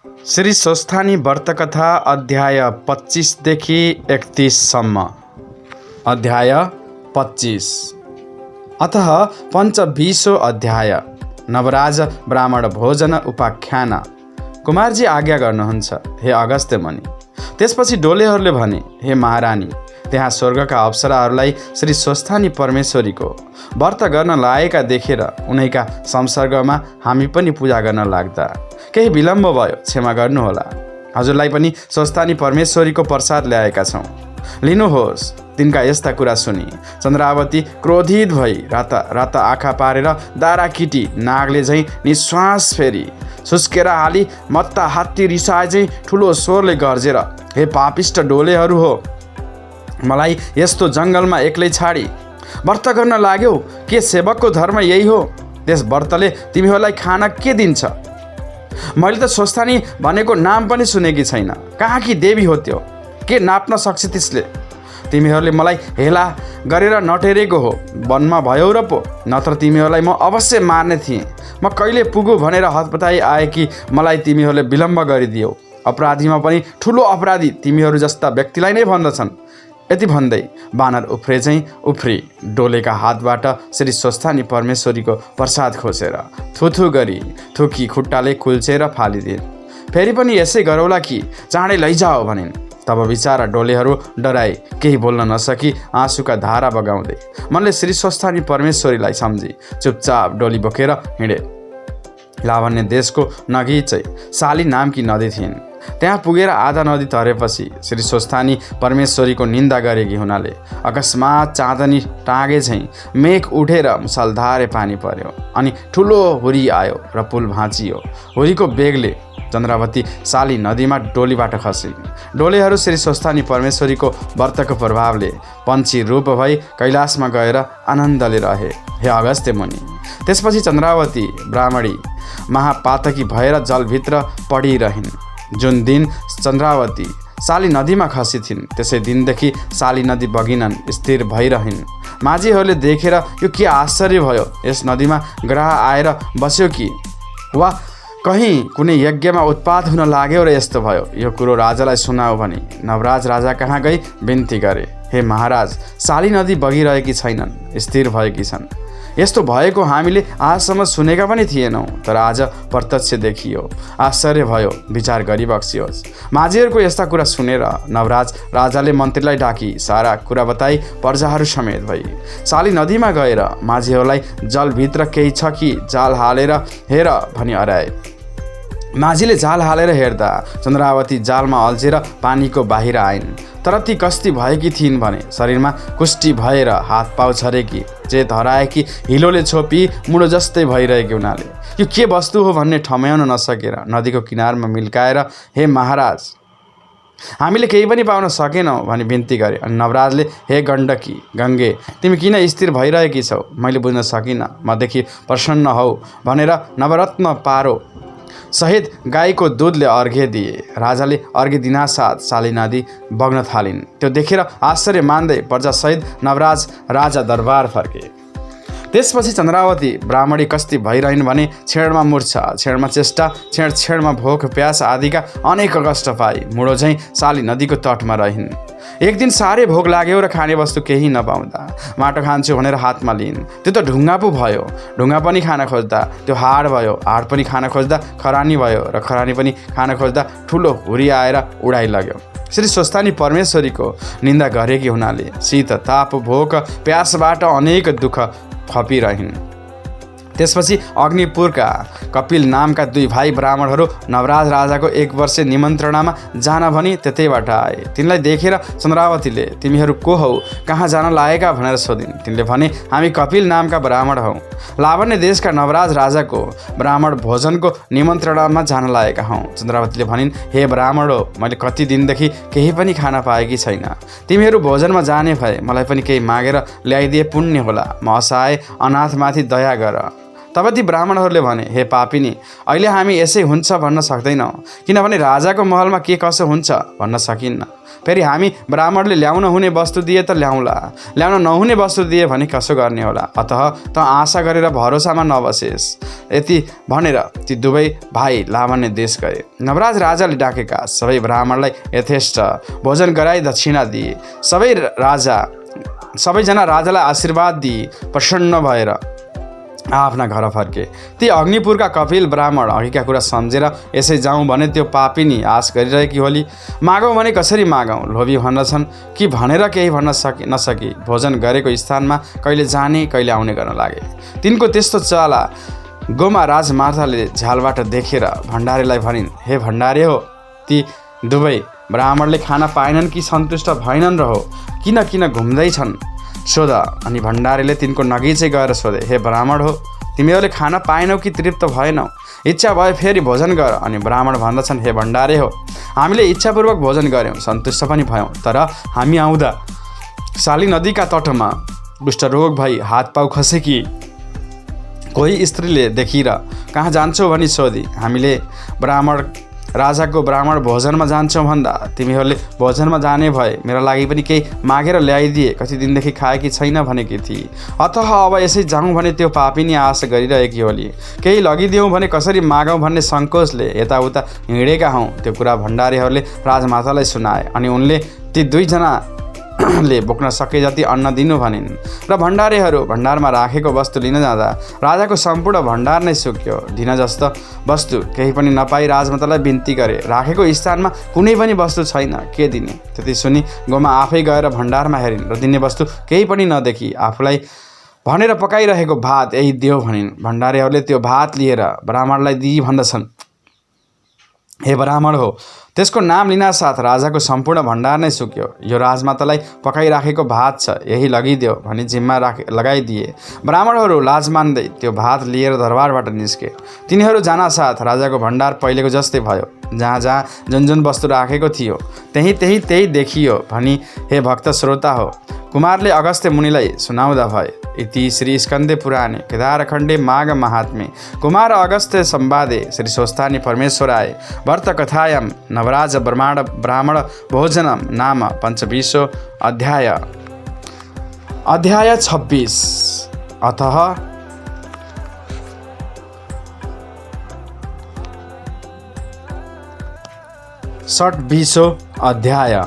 श्री स्वस्थानी व्रतकथा अध्याय 25 देखि 31 सम्म। अध्याय 25। अतः पञ्चविंशो अध्याय। नवराज ब्राह्मण भोजन उपाख्यान। कुमारजी आज्ञा गर्नुहुन्छ हे अगस्त्य मुनि। त्यसपछि डोलेहरूले भने हे महारानी, त्यहाँ स्वर्गका अप्सराहरूलाई श्री स्वस्थानी परमेश्वरीको व्रत गर्न लागेका देखेर उनैका संसर्गमा हामी पनि पूजा गर्न लाग्दा केही विलम्ब भयो, क्षमा गर्नुहोला। हजुरलाई पनि स्वस्थानी परमेश्वरीको प्रसाद ल्याएका छौँ, लिनुहोस्। तिनका यस्ता कुरा सुनि चन्द्रावती क्रोधित भई राता आँखा पारेर दारा किटी नागले झैँ निश्वास फेरि सुस्केर हाली मत्ता हात्ती रिसाए चाहिँ ठुलो स्वरले गर्जेर, हे पापिष्ट डोलेहरू हो, मलाई यस्तो जङ्गलमा एक्लै छाडी व्रत गर्न लाग्यौ? के सेवकको धर्म यही हो? त्यस व्रतले तिमीहरूलाई खान के दिन्छ? मैले त स्वस्थानी भनेको नाम पनि सुनेकी छैन। कहाँकी देवी हो त्यो? के नाप्न सक्छ त्यसले? तिमीहरूले मलाई हेला गरेर नटेरेको हो। वनमा भयौ र पो, नत्र तिमीहरूलाई म अवश्य मार्ने थिएँ। म कहिले पुगु भनेर हतपताई आए कि मलाई तिमीहरूले विलम्ब गरिदियौ। अपराधीमा पनि ठुलो अपराधी तिमीहरू जस्ता व्यक्तिलाई नै भन्दछन्। यति भन्दै बानर उफ्रे चाहिँ उफ्री डोलेका हातबाट श्री स्वस्थानी परमेश्वरीको प्रसाद खोसेर थुथु गरी थुकी खुट्टाले कुल्चेर फालिदिन्। फेरि पनि यसै गरौला कि चाँडै लैजाओ भनिन्। तब बिचारा डोलेहरू डराए, केही बोल्न नसकी आँसुका धारा बगाउँदै मनले श्री स्वस्थानी परमेश्वरीलाई सम्झी चुपचाप डोली बोकेर हिँडे। लावण्य देशको नजिकै साली नामकी नदी थिइन्। त्यहाँ पुगेर आधा नदी तरेपछि श्री स्वस्थानी परमेश्वरीको निन्दा गरेकी हुनाले अकस्मात चाँदनी टाँगे झैँ मेघ उठेर मुसलधारे पानी पर्यो अनि ठुलो हुरी आयो र पुल भाँचियो। हुरीको बेगले चन्द्रावती साली नदीमा डोलीबाट खसिन्। डोलेहरू श्री स्वस्थानी परमेश्वरीको व्रतको प्रभावले पन्छी रूप भई कैलाशमा गएर आनन्दले रहे। हे अगस्त्य मुनि, त्यसपछि चन्द्रावती ब्राह्मणी महापातकी भएर जलभित्र पडिरहिन्। जुन दिन चन्द्रावती साली नदीमा खसी थिइन् त्यसै दिनदेखि साली नदी बगिनन् स्थिर भइरहन्। माझीहरूले देखेर यो के आश्चर्य भयो, यस नदीमा ग्रह आएर बस्यो कि वा कहीँ कुनै यज्ञमा उत्पात हुन लाग्यो र यस्तो भयो। यो कुरो राजालाई सुनाऊ भनी नवराज राजा कहाँ गई बिन्ती गरे, हे महाराज, साली नदी बगिरहेकी छैनन्, स्थिर भएकी छन्। यस्तो भएको हामीले आजसम्म सुनेका पनि थिएनौँ, तर आज प्रत्यक्ष देखियो। आश्चर्य भयो, विचार गरिबक्सियोस्। माझीहरूको यस्ता कुरा सुनेर नवराज राजाले मन्त्रीलाई डाकी सारा कुरा बताई प्रजाहरू समेत भई साली नदीमा गएर माझीहरूलाई जलभित्र केही छ कि जाल हालेर हेर भनी हराए। माझीले जाल हालेर हेर्दा चन्द्रावती जालमा अल्झेर पानीको बाहिर आइन्। तर ती कस्ती भएकी थिइन् भने शरीरमा कुष्ठी भएर हात पाउ छरेकी, चेत हराएकी, हिलोले छोपी मुडो जस्तै भइरहेकी हुनाले यो के वस्तु हो भन्ने ठम्याउन नसकेर नदीको किनारमा मिल्काएर हे महाराज, हामीले केही पनि पाउन सकेनौँ भनी बिन्ती गरे। अनि नवराजले हे गण्डकी गङ्गे, तिमी किन स्थिर भइरहेकी छौ? मैले बुझ्न सकिनँ। मदेखि प्रसन्न हौ भनेर नवरत्न पारो सहित गाईको दुधले अर्घ्य दिए। राजाले अर्घ्य दिनासाथ साली नदी बग्न थालिन्। त्यो देखेर आश्चर्य मान्दै प्रजासहित नवराज राजा दरबार फर्के। त्यसपछि चन्द्रावती ब्राह्मणी कस्ती भइरहन् भने छेडमा मूर्छा, छेडमा चेष्टा, छेडमा भोक प्यास आदिका अनेक कष्ट पाई मुडो झैँ साली नदीको तटमा रहिन्। एक दिन साह्रै भोक लाग्यो र खाने वस्तु केही नपाउँदा माटो खान्छु भनेर हातमा लिइन्। त्यो त ढुङ्गा पो भयो। ढुङ्गा पनि खान खोज्दा त्यो हाड भयो। हाड पनि खान खोज्दा खरानी भयो र खरानी पनि खान खोज्दा ठुलो हुरी आएर उडाइलग्यो। श्री स्वस्थानी परमेश्वरीको निन्दा गरेकी हुनाले शीत ताप भोक प्यासबाट अनेक दुःख खपिरहन्। त्यसपछि अग्निपुरका कपिल नामका दुई भाइ ब्राह्मणहरू नवराज राजाको 1 वर्ष निमन्त्रणामा जान भनी त्यतैबाट आए। तिनलाई देखेर चन्द्रावतीले तिमीहरू को हौ, कहाँ जान लागेका भनेर सोधिन्। तिनले भने हामी कपिल नामका ब्राह्मण हौँ, लावण्य देशका नवराज राजाको ब्राह्मण भोजनको निमन्त्रणामा जान लागेका हौँ। चन्द्रावतीले भनिन्, हे ब्राह्मणो, मैले कति दिनदेखि केही पनि खान पाएकी छैन। तिमीहरू भोजनमा जाने भए मलाई पनि केही मागेर ल्याइदिए पुण्य होला। म असहाय अनाथमाथि दया गर। तब ती ब्राह्मणहरूले भने, हे पापिनी, अहिले हामी यसै हुन्छ भन्न सक्दैनौँ, किनभने राजाको महलमा के कसो हुन्छ भन्न सकिन्न। फेरि हामी ब्राह्मणले ल्याउन हुने वस्तु दिए त ल्याउँला, ल्याउन नहुने वस्तु दिए भने कसो गर्ने होला। अतः त आशा गरेर भरोसामा नबसेस्। यति भनेर ती दुवै भाइ लाभान्य देश गए। नवराज राजाले डाकेका सबै ब्राह्मणलाई यथेष्ट भोजन गराई दक्षिणा दिए। सबैजना राजालाई आशीर्वाद दिए प्रसन्न भएर आफ्ना घर फर्के। ती अग्निपुरका कपिल ब्राह्मण अघिका कुरा सम्झेर यसै जाउँ भने त्यो पापिनी आश गरिरहेकी होली। मागौँ भने कसरी मागौँ, लोभी भन्दछन् कि भनेर केही भन्न नसकी भोजन गरेको स्थानमा कहिले जाने कहिले आउने गर्न लागे। तिनको त्यस्तो चाला गोमा राजमाताले झ्यालबाट देखेर भण्डारीलाई भनिन्, हे भण्डारी हो, ती दुवै ब्राह्मणले खाना पाएनन् कि सन्तुष्ट भएनन् र हो, किन घुम्दैछन् सोध। अनि भण्डारीले तिनको नगिचै गएर सोधे, हे ब्राह्मण हो, तिमीहरूले खाना पाएनौ कि तृप्त भएनौ? इच्छा भए फेरि भोजन गर। अनि ब्राह्मण भन्दछन्, हे भण्डारी हो, हामीले इच्छापूर्वक भोजन गऱ्यौँ, सन्तुष्ट पनि भयौँ, तर हामी आउँदा साली नदीका तटमा कुष्ठरोग भई हात पाउ खसेकी कोही स्त्रीले देखिर कहाँ जान्छौ भनी सोधी। हामीले राजाको ब्राह्मण भोजनमा जान्छौँ भन्दा तिमीहरूले भोजनमा जाने भए मेरा लागि पनि केही मागेर ल्याइदिए, कति दिनदेखि खाएकी छैन भनेकी थिए। अतः अब यसै जाउँ भने त्यो पापिनी आशा गरिरहेकी होली। केही लगिदिउँ भने कसरी मागौँ भन्ने सङ्कोचले यताउता हिँडेका हौँ। त्यो कुरा भण्डारीहरूले राजमातालाई सुनाए अनि उनले ती दुईजनाले बोक्न सके जति अन्न दिनु भनिन् र भण्डारीहरू भण्डारमा राखेको वस्तु लिन जाँदा राजाको सम्पूर्ण भण्डार नै सुक्यो। दिन जस्तो वस्तु केही पनि नपाई राजमातालाई बिन्ती गरे, राखेको स्थानमा कुनै पनि वस्तु छैन, के दिने? त्यति सुनि गोमा आफै गएर भण्डारमा हेरिन् र दिने वस्तु केही पनि नदेखी आफूलाई भनेर पकाइरहेको भात यही देऊ भनिन्। भण्डारीहरूले त्यो भात लिएर ब्राह्मणलाई दिई भन्दछन्, हे ब्राह्मण हो, त्यसको नाम लिनासाथ राजाको सम्पूर्ण भण्डार नै सुक्यो। यो राजमातालाई पकाइराखेको भात छ, यही लगिदेऊ भनी जिम्मा लगाइदिए। ब्राह्मणहरू लाज मान्दै त्यो भात लिएर दरबारबाट निस्के। तिनीहरू जानासाथ राजाको भण्डार पहिलेको जस्तै भयो। जहाँ जुन वस्तु राखेको थियो त्यही देखियो भनी हे भक्त श्रोता हो, कुमारले अगस्त्य मुनिलाई सुनाउँदा भए। इति श्री स्कन्दे पुराणे केदारखण्डे माघ महात्म्ये कुमार अगस्त्य संवादे श्री स्वस्थानी परमेश्वराय व्रत कथायां नवराज ब्राह्मण भोजनम नाम 25 अध्याय। अध्याय 26। अतः 26 अध्याय।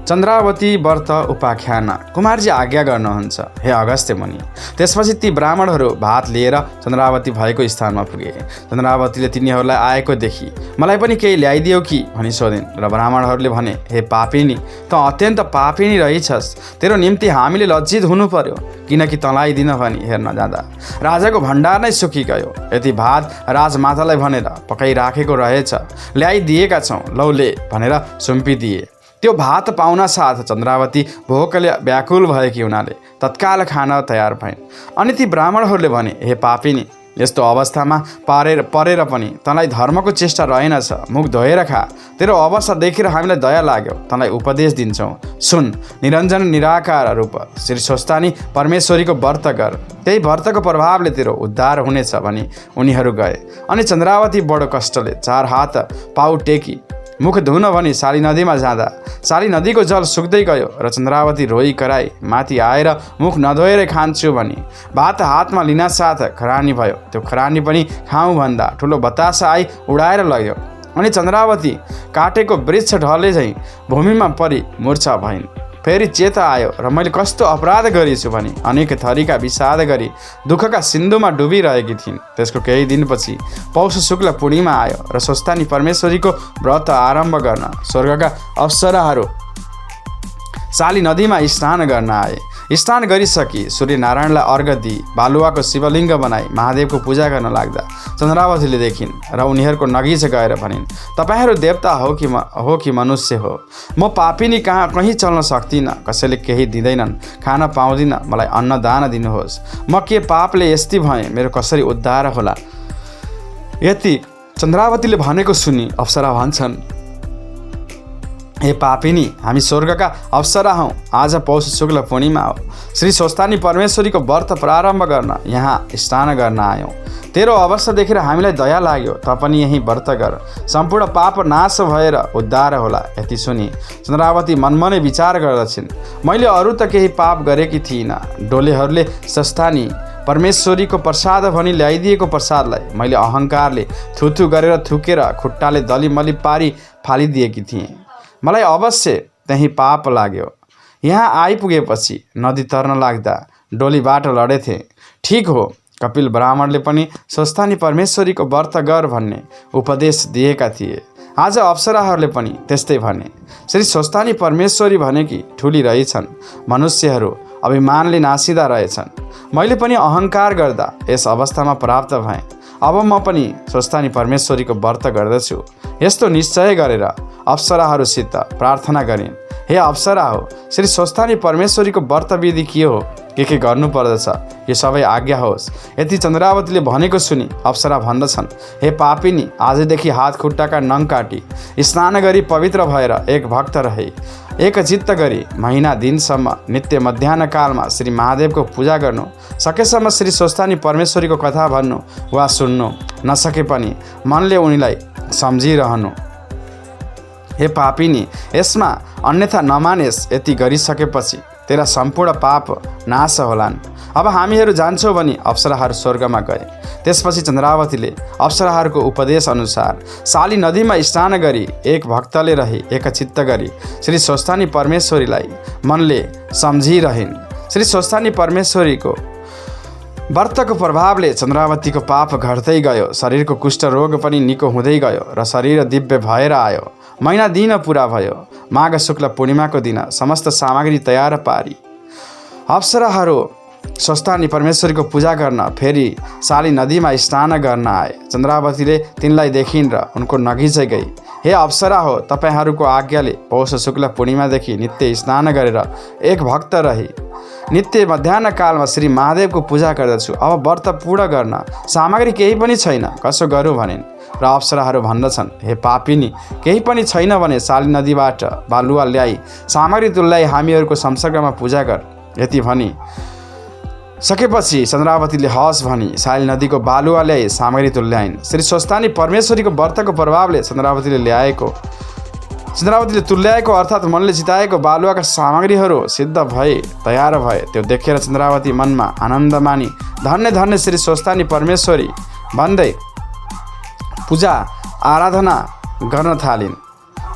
चन्द्रावती व्रत उपाख्यान। कुमारजी आज्ञा गर्नुहुन्छ, हे अगस्त्य मुनि। त्यसपछि ती ब्राह्मणहरू भात लिएर चन्द्रावती भएको स्थानमा पुगे। चन्द्रावतीले तिनीहरूलाई आएको देखि मलाई पनि केही ल्याइदियो कि भनी सोधिन् र ब्राह्मणहरूले भने, हे पापिनी, त अत्यन्त पापिनी रहेछस्, तेरो निम्ति हामीले लज्जित हुनु पर्यो, किनकि तँलाई दिन भनी हेर्न जाँदा राजाको भण्डार नै सुकिगयो। यति भात राजमातालाई भनेर पकाइराखेको रहेछ, ल्याइदिएका छौँ, लौले भनेर सुम्पिदिए। त्यो भात पाउन साथ चन्द्रावती भोकले व्याकुल भएकी हुनाले तत्काल खान तयार भइन्। अनि ती ब्राह्मणहरूले भने, हे पापिनी, यस्तो अवस्थामा परेर पनि तँलाई धर्मको चेष्टा रहेनछ, मुख धोएर खा। तेरो अवस्था देखेर हामीलाई दया लाग्यो, तँलाई उपदेश दिन्छौँ, सुन। निरञ्जन निराकार रूप श्री स्वस्थानी परमेश्वरीको व्रत गर, त्यही व्रतको प्रभावले तेरो उद्धार हुनेछ भनी उनीहरू गए। अनि चन्द्रावती बडो कष्टले 4 हात पाउ टेकी मुख धुन भनी साली नदीमा जाँदा साली नदीको जल सुक्दै गयो र चन्द्रावती रोई कराई माथि आएर मुख नधोएरै खान्छु भनी भात हातमा लिनासाथ खरानी भयो। त्यो खरानी पनि खाउँ भन्दा ठुलो बतासा आई उडाएर लग्यो। अनि चन्द्रावती काटेको वृक्ष ढले झैँ भूमिमा परी मूर्छा भइन्। फेरि चेता आयो र मैले कस्तो अपराध गरेछु भनी अनेक थरीका विषाद गरी दुःखका सिन्धुमा डुबिरहेकी थिइन्। त्यसको केही दिनपछि पौष शुक्ल पूर्णिमा आयो र स्वस्थानी परमेश्वरीको व्रत आरम्भ गर्न स्वर्गका अप्सराहरू साली नदीमा स्नान गर्न आए। स्नान गरिसकी सूर्यनारायणलाई अर्घ दिई बालुवाको शिवलिङ्ग बनाई महादेवको पूजा गर्न लाग्दा चन्द्रावतीले देखिन् र उनीहरूको नगिच गएर भनिन्, तपाईहरू देवता हो कि मनुष्य हो? म पापिनी कहीँ चल्न सक्दिनँ, कसैले केही दिँदैनन्, खान पाउँदिनँ, मलाई अन्नदान दिनुहोस्। म के पापले यस्ती भएँ, मेरो कसरी उद्धार होला? यति चन्द्रावतीले भनेको सुनि अप्सरा भन्छन्, हे पापिनी, हामी स्वर्गका अप्सरा हौँ। आज पौष शुक्ल पूर्णिमा हो। श्री स्वस्थानी परमेश्वरीको व्रत प्रारम्भ गर्न यहाँ स्नान गर्न आयौँ। तेरो अवस्था देखेर हामीलाई दया लाग्यो, त पनि यही व्रत गर, सम्पूर्ण पाप नाश भएर उद्धार होला। यति सुनि चन्द्रावती मनमनै विचार गर्दछिन्, मैले अरू त केही पाप गरेकी थिइनँ। डोलेहरूले स्वस्थानी परमेश्वरीको प्रसाद भनी ल्याइदिएको प्रसादलाई मैले अहङ्कारले थुथु गरेर थुकेर खुट्टाले दलिमली पारी फालिदिएकी थिएँ। मलाई अवश्य त्यही पाप लाग्यो। यहाँ आइपुगेपछि नदी तर्न लाग्दा डोलीबाट लडेथे। ठिक हो, कपिल ब्राह्मणले पनि स्वस्थानी परमेश्वरीको व्रत गर भन्ने उपदेश दिएका थिए। आज अप्सराहरूले पनि त्यस्तै भने। श्री स्वस्थानी परमेश्वरी भनेकी ठुली रहेछन्, मनुष्यहरू अभिमानले नासिँदा रहेछन्। मैले पनि अहङ्कार गर्दा यस अवस्थामा प्राप्त भएँ। अब म पनि स्वस्थानी परमेश्वरीको व्रत गर्दछु। यस्तो निश्चय गरेर अप्सराहरूसित प्रार्थना गरिन्, हे अप्सरा हो, श्री स्वस्थानी परमेश्वरीको व्रत विधि के हो, के गर्नुपर्दछ, यो सबै आज्ञा होस्। यति चन्द्रावतीले भनेको सुनि अप्सरा भन्दछन्, हे पापिनी, आजदेखि हात खुट्टाका नङ काटी स्नान गरी पवित्र भएर एक भक्त रहे, एक चित्त गरी महिना दिनसम्म नित्य मध्याह्न कालमा श्री महादेवको पूजा गर्नु, सकेसम्म श्री स्वस्थानी परमेश्वरीको कथा भन्नु वा सुन्नु, नसके पनि मनले उनीलाई सम्झिरहनु। हे पापिनी, यसमा अन्यथा नमानेस्। यति गरिसकेपछि तेरा सम्पूर्ण पाप नाश होलान्। अब हामीहरू जान्छौँ भनी अप्सराहरू स्वर्गमा गए। त्यसपछि चन्द्रावतीले अप्सराहरूको उपदेश अनुसार साली नदीमा स्नान गरी एक भक्तले रही एक चित्त गरी श्री स्वस्थानी परमेश्वरीलाई मनले सम्झिरहन्। श्री स्वस्थानी परमेश्वरीको व्रतको प्रभावले चन्द्रावतीको पाप घट्दै गयो, शरीरको कुष्ठ रोग पनि निको हुँदै गयो र शरीर दिव्य भएर आयो। महिना दिन पुरा भयो। माघ शुक्ल पूर्णिमाको दिन समस्त सामग्री तयार पारी अप्सराहरू स्वस्थानी परमेश्वरीको पूजा गर्न फेरि साली नदीमा स्नान गर्न आए। चन्द्रावतीले तिनलाई देखिन् र उनको नजिकै गई। हे अप्सरा हो, तपाईँहरूको आज्ञाले पौष शुक्ल पूर्णिमादेखि नित्य स्नान गरेर एक भक्त रही नित्य मध्याह्न कालमा श्री महादेवको पूजा गर्दछु। अब व्रत पूर्ण गर्न सामग्री केही पनि छैन, कसो गरौँ भनिन्। र अप्सराहरू भन्दछन्, हे पापिनी, केही पनि छैन भने साली नदीबाट बालुवा ल्याई सामग्री तुल्याई हामीहरूको संसर्गमा पूजा गर। यति भनी सकेपछि चन्द्रावतीले हस भनी साली नदीको बालुवा ल्याई सामग्री तुल्याइन्। श्री स्वस्थानी परमेश्वरीको व्रतको प्रभावले चन्द्रावतीले तुल्याएको अर्थात् मनले जिताएको बालुवाका सामग्रीहरू सिद्ध भए, तयार भए। त्यो देखेर चन्द्रावती मनमा आनन्द मानी धन्य धन्य श्री स्वस्थानी परमेश्वरी भन्दै पूजा आराधना गर्न थालिन्।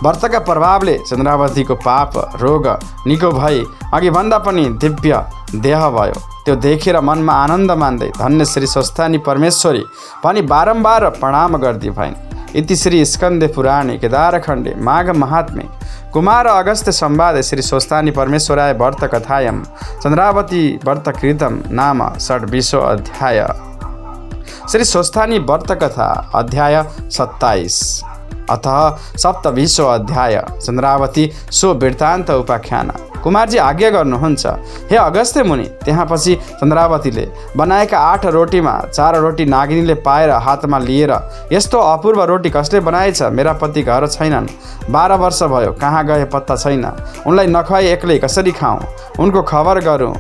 व्रतका प्रभावले चन्द्रावतीको पाप रोग निको भई अघि भन्दा पनि दिव्य देह भयो। त्यो देखेर मनमा आनन्द मान्दै धन्य श्री स्वस्थानी परमेश्वरी पनि बारम्बार प्रणाम गर्दै भइन्। इति श्री स्कन्दे पुराणे केदारखण्डे माघ महात्म्ये कुमार अगस्त्य संवादे श्री स्वस्थानी परमेश्वराय व्रत कथायां चन्द्रावती व्रतकृतं नाम षड्विंशो अध्याय। श्री स्वस्थानी व्रत कथा अध्याय 27 अतः सप्तविंशो अध्याय। चन्द्रावती सो वृत्तान्त उपाख्यान। कुमारजी आज्ञा गर्नुहुन्छ, हे अगस्त्य मुनि। त्यसपछि चन्द्रावतीले बनाएका 8 रोटीमा 4 रोटी नागिनीले पाएर हातमा लिएर, यस्तो अपूर्व रोटी कसले बनाएछ? मेरा पति घर छैनन्, 12 वर्ष भयो, कहाँ गए पत्ता छैन। उनलाई नखुवाई एक्लै कसरी खाऊँ? उनको खबर गरौँ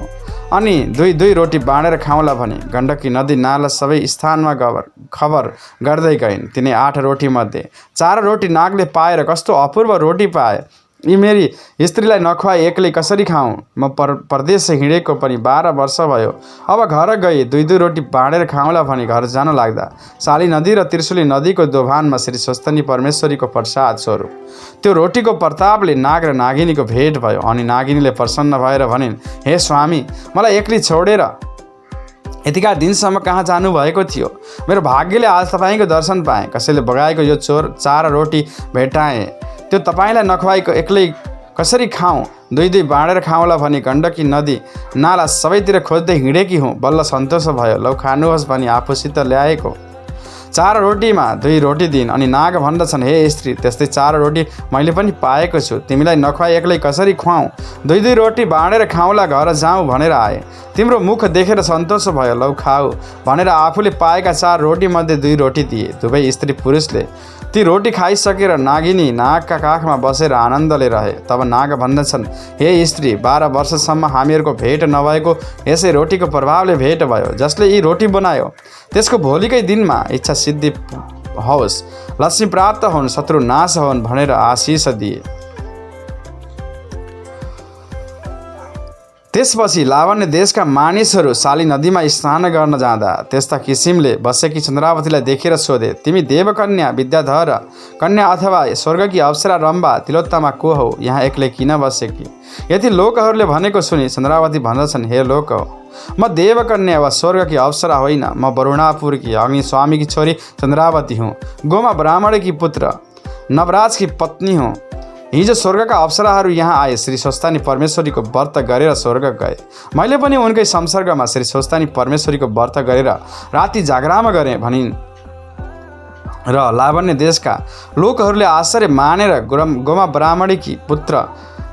अनि 2-2 रोटी बाँडेर खाउँला भने गण्डकी नदी नाला सबै स्थानमा खबर गर्दै गइन्। तिनै 8 रोटी मध्ये 4 रोटी नागले पाएर कस्तो अपूर्व रोटी पाए, यी मेरी स्त्रीलाई नखुवाई एक्लै कसरी खाऊँ? म परदेश हिँडेको पनि 12 वर्ष भयो। अब घर गई 2-2 रोटी बाँडेर खाउँला भनी घर जान लाग्दा साली नदी र त्रिशुली नदीको दोभानमा श्री स्वस्थानी परमेश्वरीको प्रसाद स्वरूप त्यो रोटीको प्रतापले नाग र नागिनीको भेट भयो। अनि नागिनीले प्रसन्न भएर भनिन्, हे स्वामी, मलाई एक्लै छोडेर यतिका दिनसम्म कहाँ जानुभएको थियो? मेरो भाग्यले आज तपाईँको दर्शन पाएँ। कसैले बगाएको यो 4 रोटी भेटाएँ, त्यो तपाईँलाई नखुवाईको एक्लै कसरी खाऊँ? 2-2 बाँडेर खाउँला भनी गण्डकी नदी नाला सबैतिर खोज्दै हिँडेकी हुँ। बल्ल सन्तोष भयो, लौ खानुहोस् भनी आफूसित ल्याएको 4 रोटीमा 2 रोटी दिन्। अनि नाग भन्दछन्, हे स्त्री, त्यस्तै 4 रोटी मैले पनि पाएको छु, तिमीलाई नखुवाई एक्लै कसरी खुवाऊँ? 2-2 रोटी बाँडेर खाउँला, घर जाउँ भनेर आए। तिम्रो मुख देखेर सन्तोष भयो, लौ खाऊ भनेर आफूले पाएका 4 रोटी मध्ये 2 रोटी दिए। दुवै स्त्री पुरुषले ती रोटी खाइसकेर नागिनी नागका काखमा बसेर आनन्दले रहे। तब नाग भन्दछन्, हे स्त्री, 12 वर्षसम्म हामीहरूको भेट नभएको यसै रोटीको प्रभावले भेट भयो। जसले यी रोटी बनायो त्यसको भोलिकै दिनमा इच्छा सिद्धि होस्, लक्ष्मी प्राप्त हुन्, शत्रु नाश हुन् भनेर आशिष दिए। त्यसपछि लावण्य देशका मानिसहरू शाली नदीमा स्नान गर्न जाँदा त्यस्ता किसिमले बसेकी चन्द्रावतीलाई देखेर सोधे, तिमी देवकन्या, विद्याधर कन्या अथवा स्वर्गकी अप्सरा रम्बा तिलोत्तमा को हौ? यहाँ एक्लै किन बसेकी? यति लोकहरूले भनेको सुनि चन्द्रावती भन्दछन्, हे लोक, म देवकन्या वा स्वर्गकी अप्सरा होइन, म वरुणापुरकी अग्निस्वामीकी छोरी चन्द्रावती हुँ। गोमा ब्राह्मणकी पुत्र नवराजकी पत्नी हुँ। हिजो स्वर्गका अप्सराहरू यहाँ आए, श्री स्वस्थानी परमेश्वरीको व्रत गरेर स्वर्ग गए। मैले पनि उनकै संसर्गमा श्री स्वस्थानी परमेश्वरीको व्रत गरेर राति जागरामा गरेँ भनिन्। र लावण्य देशका लोकहरूले आश्चर्य मानेर गोमा ब्राह्मणकी पुत्र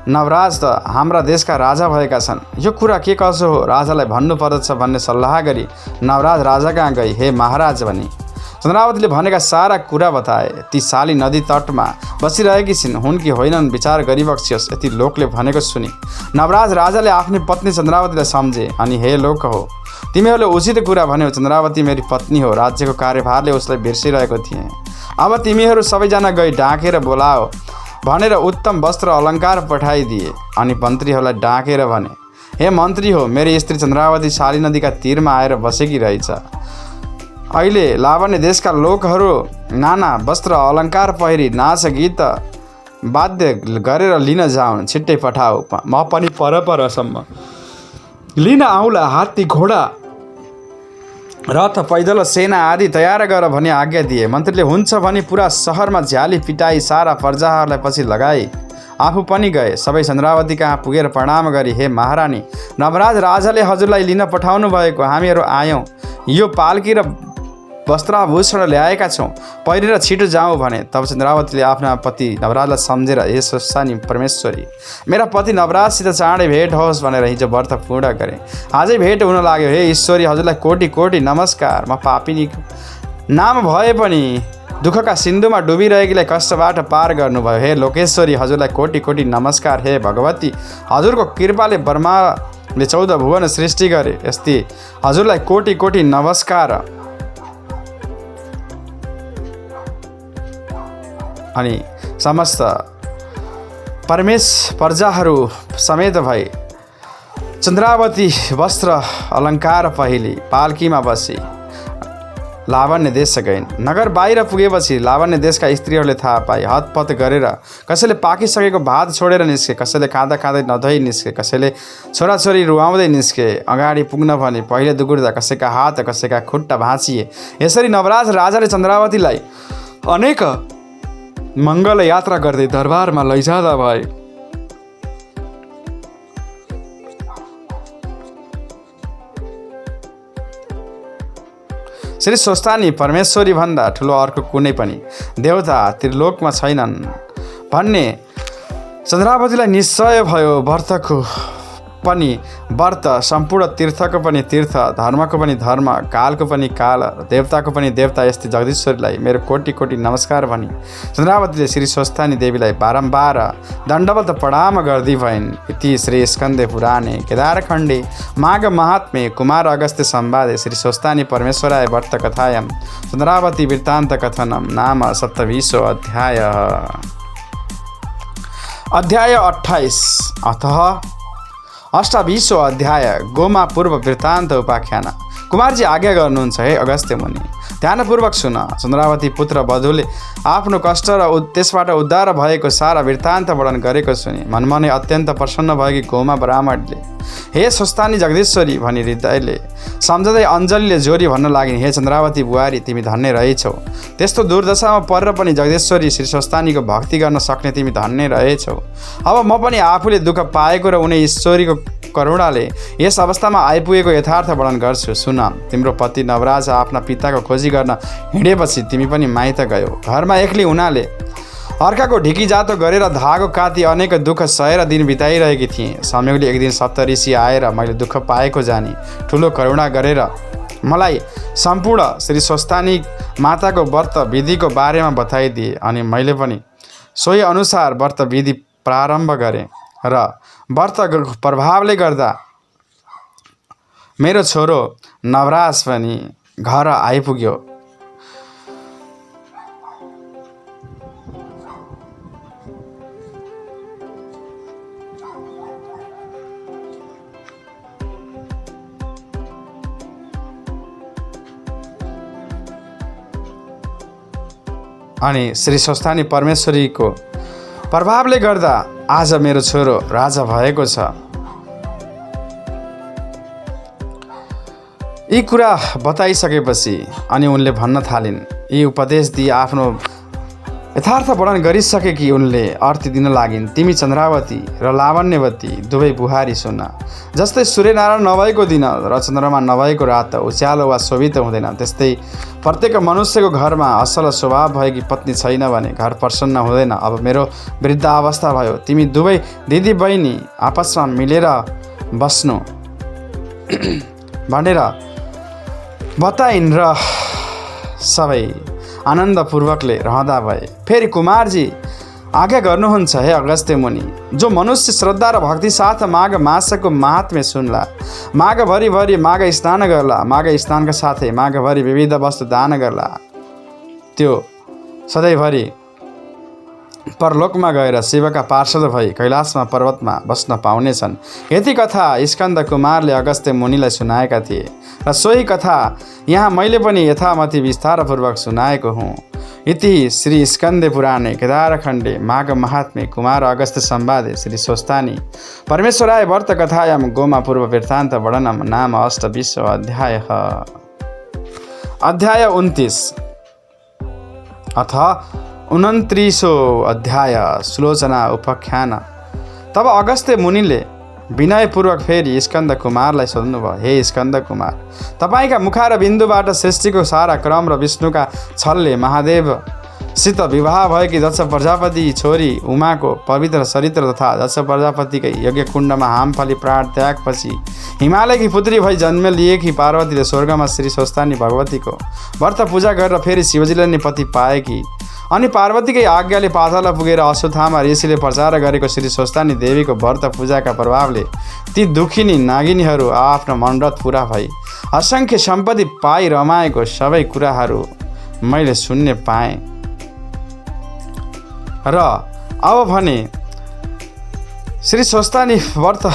नवराज त हाम्रा देशका राजा भएका छन्, यो कुरा के कसो हो? राजालाई भन्नुपर्दछ भन्ने सल्लाह गरी नवराज राजा कहाँ गई। हे महाराज भनी चन्द्रावतीले भनेका सारा कुरा बताए। ती शाली नदी तटमा बसिरहेकी छिन्, हुन् कि होइनन् विचार गरिबक्सियोस्। यति लोकले भनेको सुनि नवराज राजाले आफ्नी पत्नी चन्द्रावतीलाई सम्झे अनि हे लोक हो, तिमीहरूले उचित कुरा भन्यौ। चन्द्रावती मेरी पत्नी हो। राज्यको कार्यभारले उसलाई बिर्सिरहेको थिएँ। अब तिमीहरू सबैजना गई डाकेर बोलाओ भनेर उत्तम वस्त्र अलङ्कार पठाइदिए। अनि मन्त्रीहरूलाई डाकेर भने, हे मन्त्री हो, मेरी स्त्री चन्द्रावती शाली नदीका तीरमा आएर बसेकी रहेछ। अहिले लावण्य देशका लोकहरू नाना वस्त्र अलङ्कार पहिरी नाच गीत वाद्य गरेर लिन जाउन्। छिट्टै पठाऊ, म पनि परसम्म लिन आउँला। हात्ती, घोडा, रथ, पैदल सेना आदि तयार गर भनी आज्ञा दिए। मन्त्रीले हुन्छ भनी पुरा सहरमा झ्याली पिटाई सारा प्रजाहरूलाई पछि लगाई। आफू पनि गए। सबै चन्द्रावती कहाँ पुगेर प्रणाम गरी, हे महारानी, नवराज राजाले हजुरलाई लिन पठाउनु भएको, हामीहरू आयौँ। यो पालकी र वस्त्राभूषण ल्याएका छौँ, पहिरेर छिटो जाउँ भने। तब चन्द्रावतीले आफ्ना पति नवराजलाई सम्झेर, हे स्वस्थानी परमेश्वरी, मेरा पति नवराजसित चाँडै भेट होस् भनेर हिजो व्रत पूर्ण गरे। आजै भेट हुन लाग्यो। हे ईश्वरी, हजुरलाई कोटि कोटि नमस्कार। म पापिनी नाम भए पनि दुःखका सिन्धुमा डुबिरहेकीलाई कष्टबाट पार गर्नुभयो। हे लोकेश्वरी, हजुरलाई कोटि कोटि नमस्कार। हे भगवती, हजुरको कृपाले ब्रह्माले 14 भुवन सृष्टि गरे, यस्तै हजुरलाई कोटि कोटि नमस्कार। अनि समस्त प्रजाहरू समेत भई चन्द्रावती वस्त्र अलङ्कार पहिली पालकीमा बसी लावण्य देश गइन्। नगर बाहिर पुगेपछि लावण्य देशका स्त्रीहरूले थाहा पाए। हतपत गरेर कसैले पाकिसकेको भात छोडेर निस्के, कसैले खाँदा खाँदै नधोइ निस्के, कसैले छोराछोरी रुवाउँदै निस्के। अगाडि पुग्न भने पहिले दुगुर्दा कसैका हात कसैका खुट्टा भाँचिए। यसरी नवराज राजाले चन्द्रावतीलाई अनेक मङ्गल यात्रा गर्दै दरबारमा लैजाँदा भए। श्री स्वस्थानी परमेश्वरी भन्दा ठुलो अर्को कुनै पनि देवता त्रिलोकमा छैनन् भन्ने चन्द्रावतीलाई निश्चय भयो। व्रतको पनि व्रत, सम्पूर्ण तीर्थको पनि तीर्थ, धर्मको पनि धर्म, कालको पनि काल, देवताको पनि देवता, यस्तै जगदीश्वरीलाई मेरो कोटि कोटि नमस्कार भनी चन्द्रावतीले श्री स्वस्थानी देवीलाई बारम्बार दण्डवत प्रणाम गर्दै भइन्। इति श्री स्कन्दे पुराणे केदारखण्डे माघ महात्म्ये कुमार अगस्त्य संवादे श्री स्वस्थानी परमेश्वराय व्रत कथायां चन्द्रावती वृत्तान्त कथनं नाम 27 अध्याय। अध्याय 28 अतः 28 अध्याय गोमा पूर्व वृत्तान्त उपाख्यान। कुमारजी आज्ञा गर्नुहुन्छ, हे अगस्त्य मुनि, ध्यानपूर्वक सुन। चन्द्रावती पुत्र वधुले आफ्नो कष्ट र त्यसबाट उद्धार भएको सारा वृत्तान्त वर्णन गरेको सुनि मनमनै अत्यन्त प्रसन्न भएकी गोमा ब्राह्मणले, हे स्वस्थानी जगदीश्वरी भनी हृदयले सम्झँदै अञ्जलीले जोरी भन्न लागिन्, हे चन्द्रावती बुहारी, तिमी धन्य रहेछौ। त्यस्तो दुर्दशामा परेर पनि जगदीश्वरी श्री स्वस्थानीको भक्ति गर्न सक्ने तिमी धन्य रहेछौ। अब म पनि आफूले दुःख पाएको र उनी ईश्वरीको करुणाले यस अवस्थामा आइपुगेको यथार्थ वर्णन गर्छु। सुन, तिम्रो पति नवराज आफ्ना पिताको खोजी गर्न हिँडेपछि तिमी पनि माइत गयो। घरमा एक्लै हुनाले अर्काको ढिकी जातो गरेर धागो काती अनेक दुःख सहेर दिन बिताइरहेकी थिएँ। संयोगले एक दिन सप्तऋषि आएर मैले दुःख पाएको जानी ठुलो करुणा गरेर मलाई सम्पूर्ण श्री स्वस्थानी माताको व्रत विधिको बारेमा बताइदिए अनि मैले पनि सोही अनुसार व्रत विधि प्रारम्भ गरेँ र व्रतको प्रभावले गर्दा मेरो छोरो नवराज पनि घर आइपुग्यो। अनि श्री स्वस्थानी परमेश्वरीको प्रभावले गर्दा आज मेरो छोरो राजा भएको छ। यी कुरा बताइसकेपछि अनि उनले भन्न थालिन्। यी उपदेश दिई आफ्नो यथार्थ वर्णन गरिसकेकी उनले अर्ती दिन लागिन्। तिमी चन्द्रावती र लावण्यवती दुवै बुहारी सुन। जस्तै सूर्यनारायण नभएको दिन र चन्द्रमा नभएको रात उज्यालो वा शोभित हुँदैन, त्यस्तै प्रत्येक मनुष्यको घरमा असल स्वभाव भएकी पत्नी छैन भने घर प्रसन्न हुँदैन। अब मेरो वृद्धावस्था भयो, तिमी दुवै दिदी बहिनी आपसमा मिलेर बस्नु भनेर बताइन् र सबै आनन्दपूर्वकले रहँदा भए। फेरि कुमारजी आज्ञा गर्नुहुन्छ, हे अगस्त्य मुनि, जो मनुष्य श्रद्धा र भक्ति साथ माघ मासको महात्म्य सुन्ला, माघभरि माघ स्नान गर्ला, माघ स्नानका साथै माघभरि विविध वस्तु दान गर्ला, त्यो सधैँभरि परलोकमा गएर शिवका पार्षद भई कैलाशमा पर्वतमा बस्न पाउनेछन्। यति कथा स्कन्द कुमारले अगस्त्य मुनिलाई सुनाएका थिए र सोही कथा यहाँ मैले पनि यथामति विस्तारपूर्वक सुनाएको हुँ। इति श्री स्कन्दे पुराणे केदारखण्डे माघ महात्म्ये कुमार अगस्त्य संवादे श्री स्वस्थानी परमेश्वराय व्रत कथायां गोमा पूर्व वृत्तान्त वर्णनम नाम 28 अध्याय। अध्याय 29 अथ 29 अध्याय सुलोचना उपाख्यान। तब अगस्त्य मुनिले विनयपूर्वक फेरि स्कन्द कुमारलाई सोध्नुभयो, हे स्कन्द कुमार, तपाईँका मुखा र बिन्दुबाट सृष्टिको सारा क्रम र विष्णुका छलले महादेवसित विवाह भएकी दक्ष प्रजापति छोरी उमाको पवित्र चरित्र तथा दक्ष प्रजापतिकै यज्ञकुण्डमा हामफली प्राण त्यागपछि हिमालयकी पुत्री भई जन्म लिएकी पार्वतीले स्वर्गमा श्री स्वस्थानी भगवतीको व्रत पूजा गरेर फेरि शिवजीले नै पति पाएकी अनि पार्वतीकै आज्ञाले पाताल पुगेर अश्वत्थामा ऋषिले प्रचार गरेको श्री स्वस्थानी देवीको व्रत पूजाका प्रभावले ती दुखिनी नागिनीहरू आफ्नो मनोरथ पुरा भई असङ्ख्य सम्पत्ति पाइ रमाएको सबै कुराहरू मैले सुन्ने पाएँ। र अब भने श्री स्वस्थानी व्रत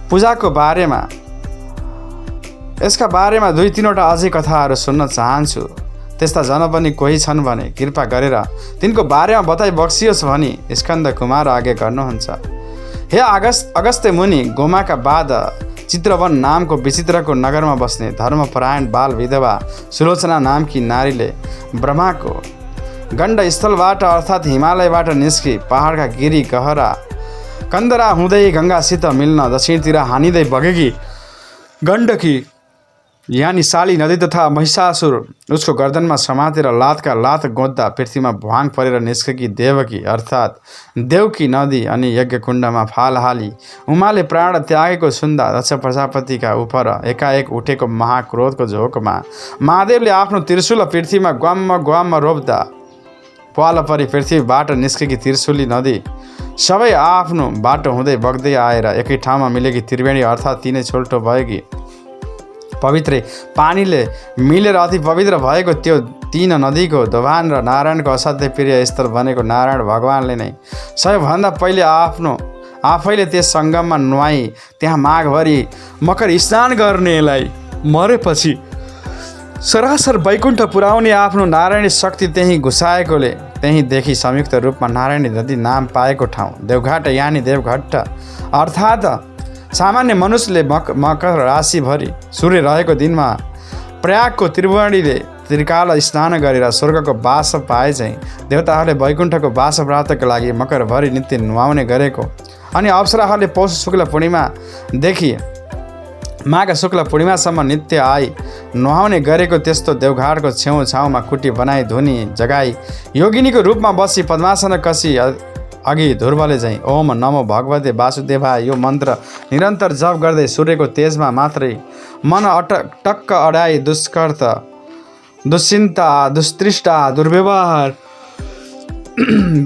पूजाको बारेमा यसका बारेमा 2-3वटा अझै कथाहरू सुन्न चाहन्छु। त्यस्ता जन पनि कोही छन् भने कृपा गरेर तिनको बारेमा बताइ बक्सियोस् भनी स्कन्द कुमार आज्ञा गर्नुहुन्छ। हे अगस्त्य मुनि, गोमाका बाद चित्रवन नामको विचित्रको नगरमा बस्ने धर्मपरायण बाल विधवा सुलोचना नामकी नारीले ब्रह्माको गण्ड स्थलबाट अर्थात् हिमालयबाट निस्की पहाडका गिरी गहरा कन्दरा हुँदै गङ्गासित मिल्न दक्षिणतिर हानिँदै बगेकी गण्डकी यानी शाली नदी तथा महिषासुर उसको गर्दनमा समातेर लातका लात गोद्दा पृथ्वीमा भ्वाङ परेर निस्केकी देवकी अर्थात् देवकी नदी अनि यज्ञकुण्डमा फाल हाली उमाले प्राण त्यागेको सुन्दा दक्ष प्रजापतिका उपर एकाएक उठेको महाक्रोधको झोकमा महादेवले आफ्नो त्रिशूल पृथ्वीमा ग्वाम्म रोप्दा पाल परी पृथ्वीबाट निस्केकी त्रिशूली नदी सबै आफ्नो बाटो हुँदै बग्दै आएर एकै ठाउँमा मिलेकी त्रिवेणी अर्थात् तिनै छोल्टो भएकी पवित्र पानीले मिलेर अति पवित्र भएको त्यो 3 नदीको दोभान र नारायणको असाध्य प्रिय स्थल बनेको नारायण भगवानले नै सबैभन्दा पहिले आफैले त्यस सङ्गममा नुहाई त्यहाँ माघभरि मकर स्नान गर्नेलाई मरेपछि सरासर वैकुण्ठ पुर्याउने आफ्नो नारायणी शक्ति त्यहीँ घुसाएकोले त्यहीँदेखि संयुक्त रूपमा नारायणी नदी नाम पाएको ठाउँ देवघाट यानि देवघट्ट अर्थात् सामान्य मनुष्यले मकर राशिभरि सूर्य रहेको दिनमा प्रयागको त्रिवेणीले त्रिकाल स्नान गरेर स्वर्गको बास पाए चाहिँ देवताहरूले वैकुण्ठको बास प्राप्तका लागि मकरभरि नित्य नुहाउने गरेको अनि अप्सराहरूले पौष शुक्ल पूर्णिमादेखि माघ शुक्ल पूर्णिमासम्म नित्य आई नुहाउने गरेको त्यस्तो देवघाटको छेउछाउमा कुटी बनाई धुनी जगाई योगिनीको रूपमा बसी पद्मासन कसी अघि ध्रुवले झैँ ओम नमो भगवते वासुदेवाय यो मन्त्र निरन्तर जप गर्दै सूर्यको तेजमा मात्रै मन टक्क अडाई दुष्कर्त दुश्चिन्ता दुष्तृष्टा दुर्व्यवहार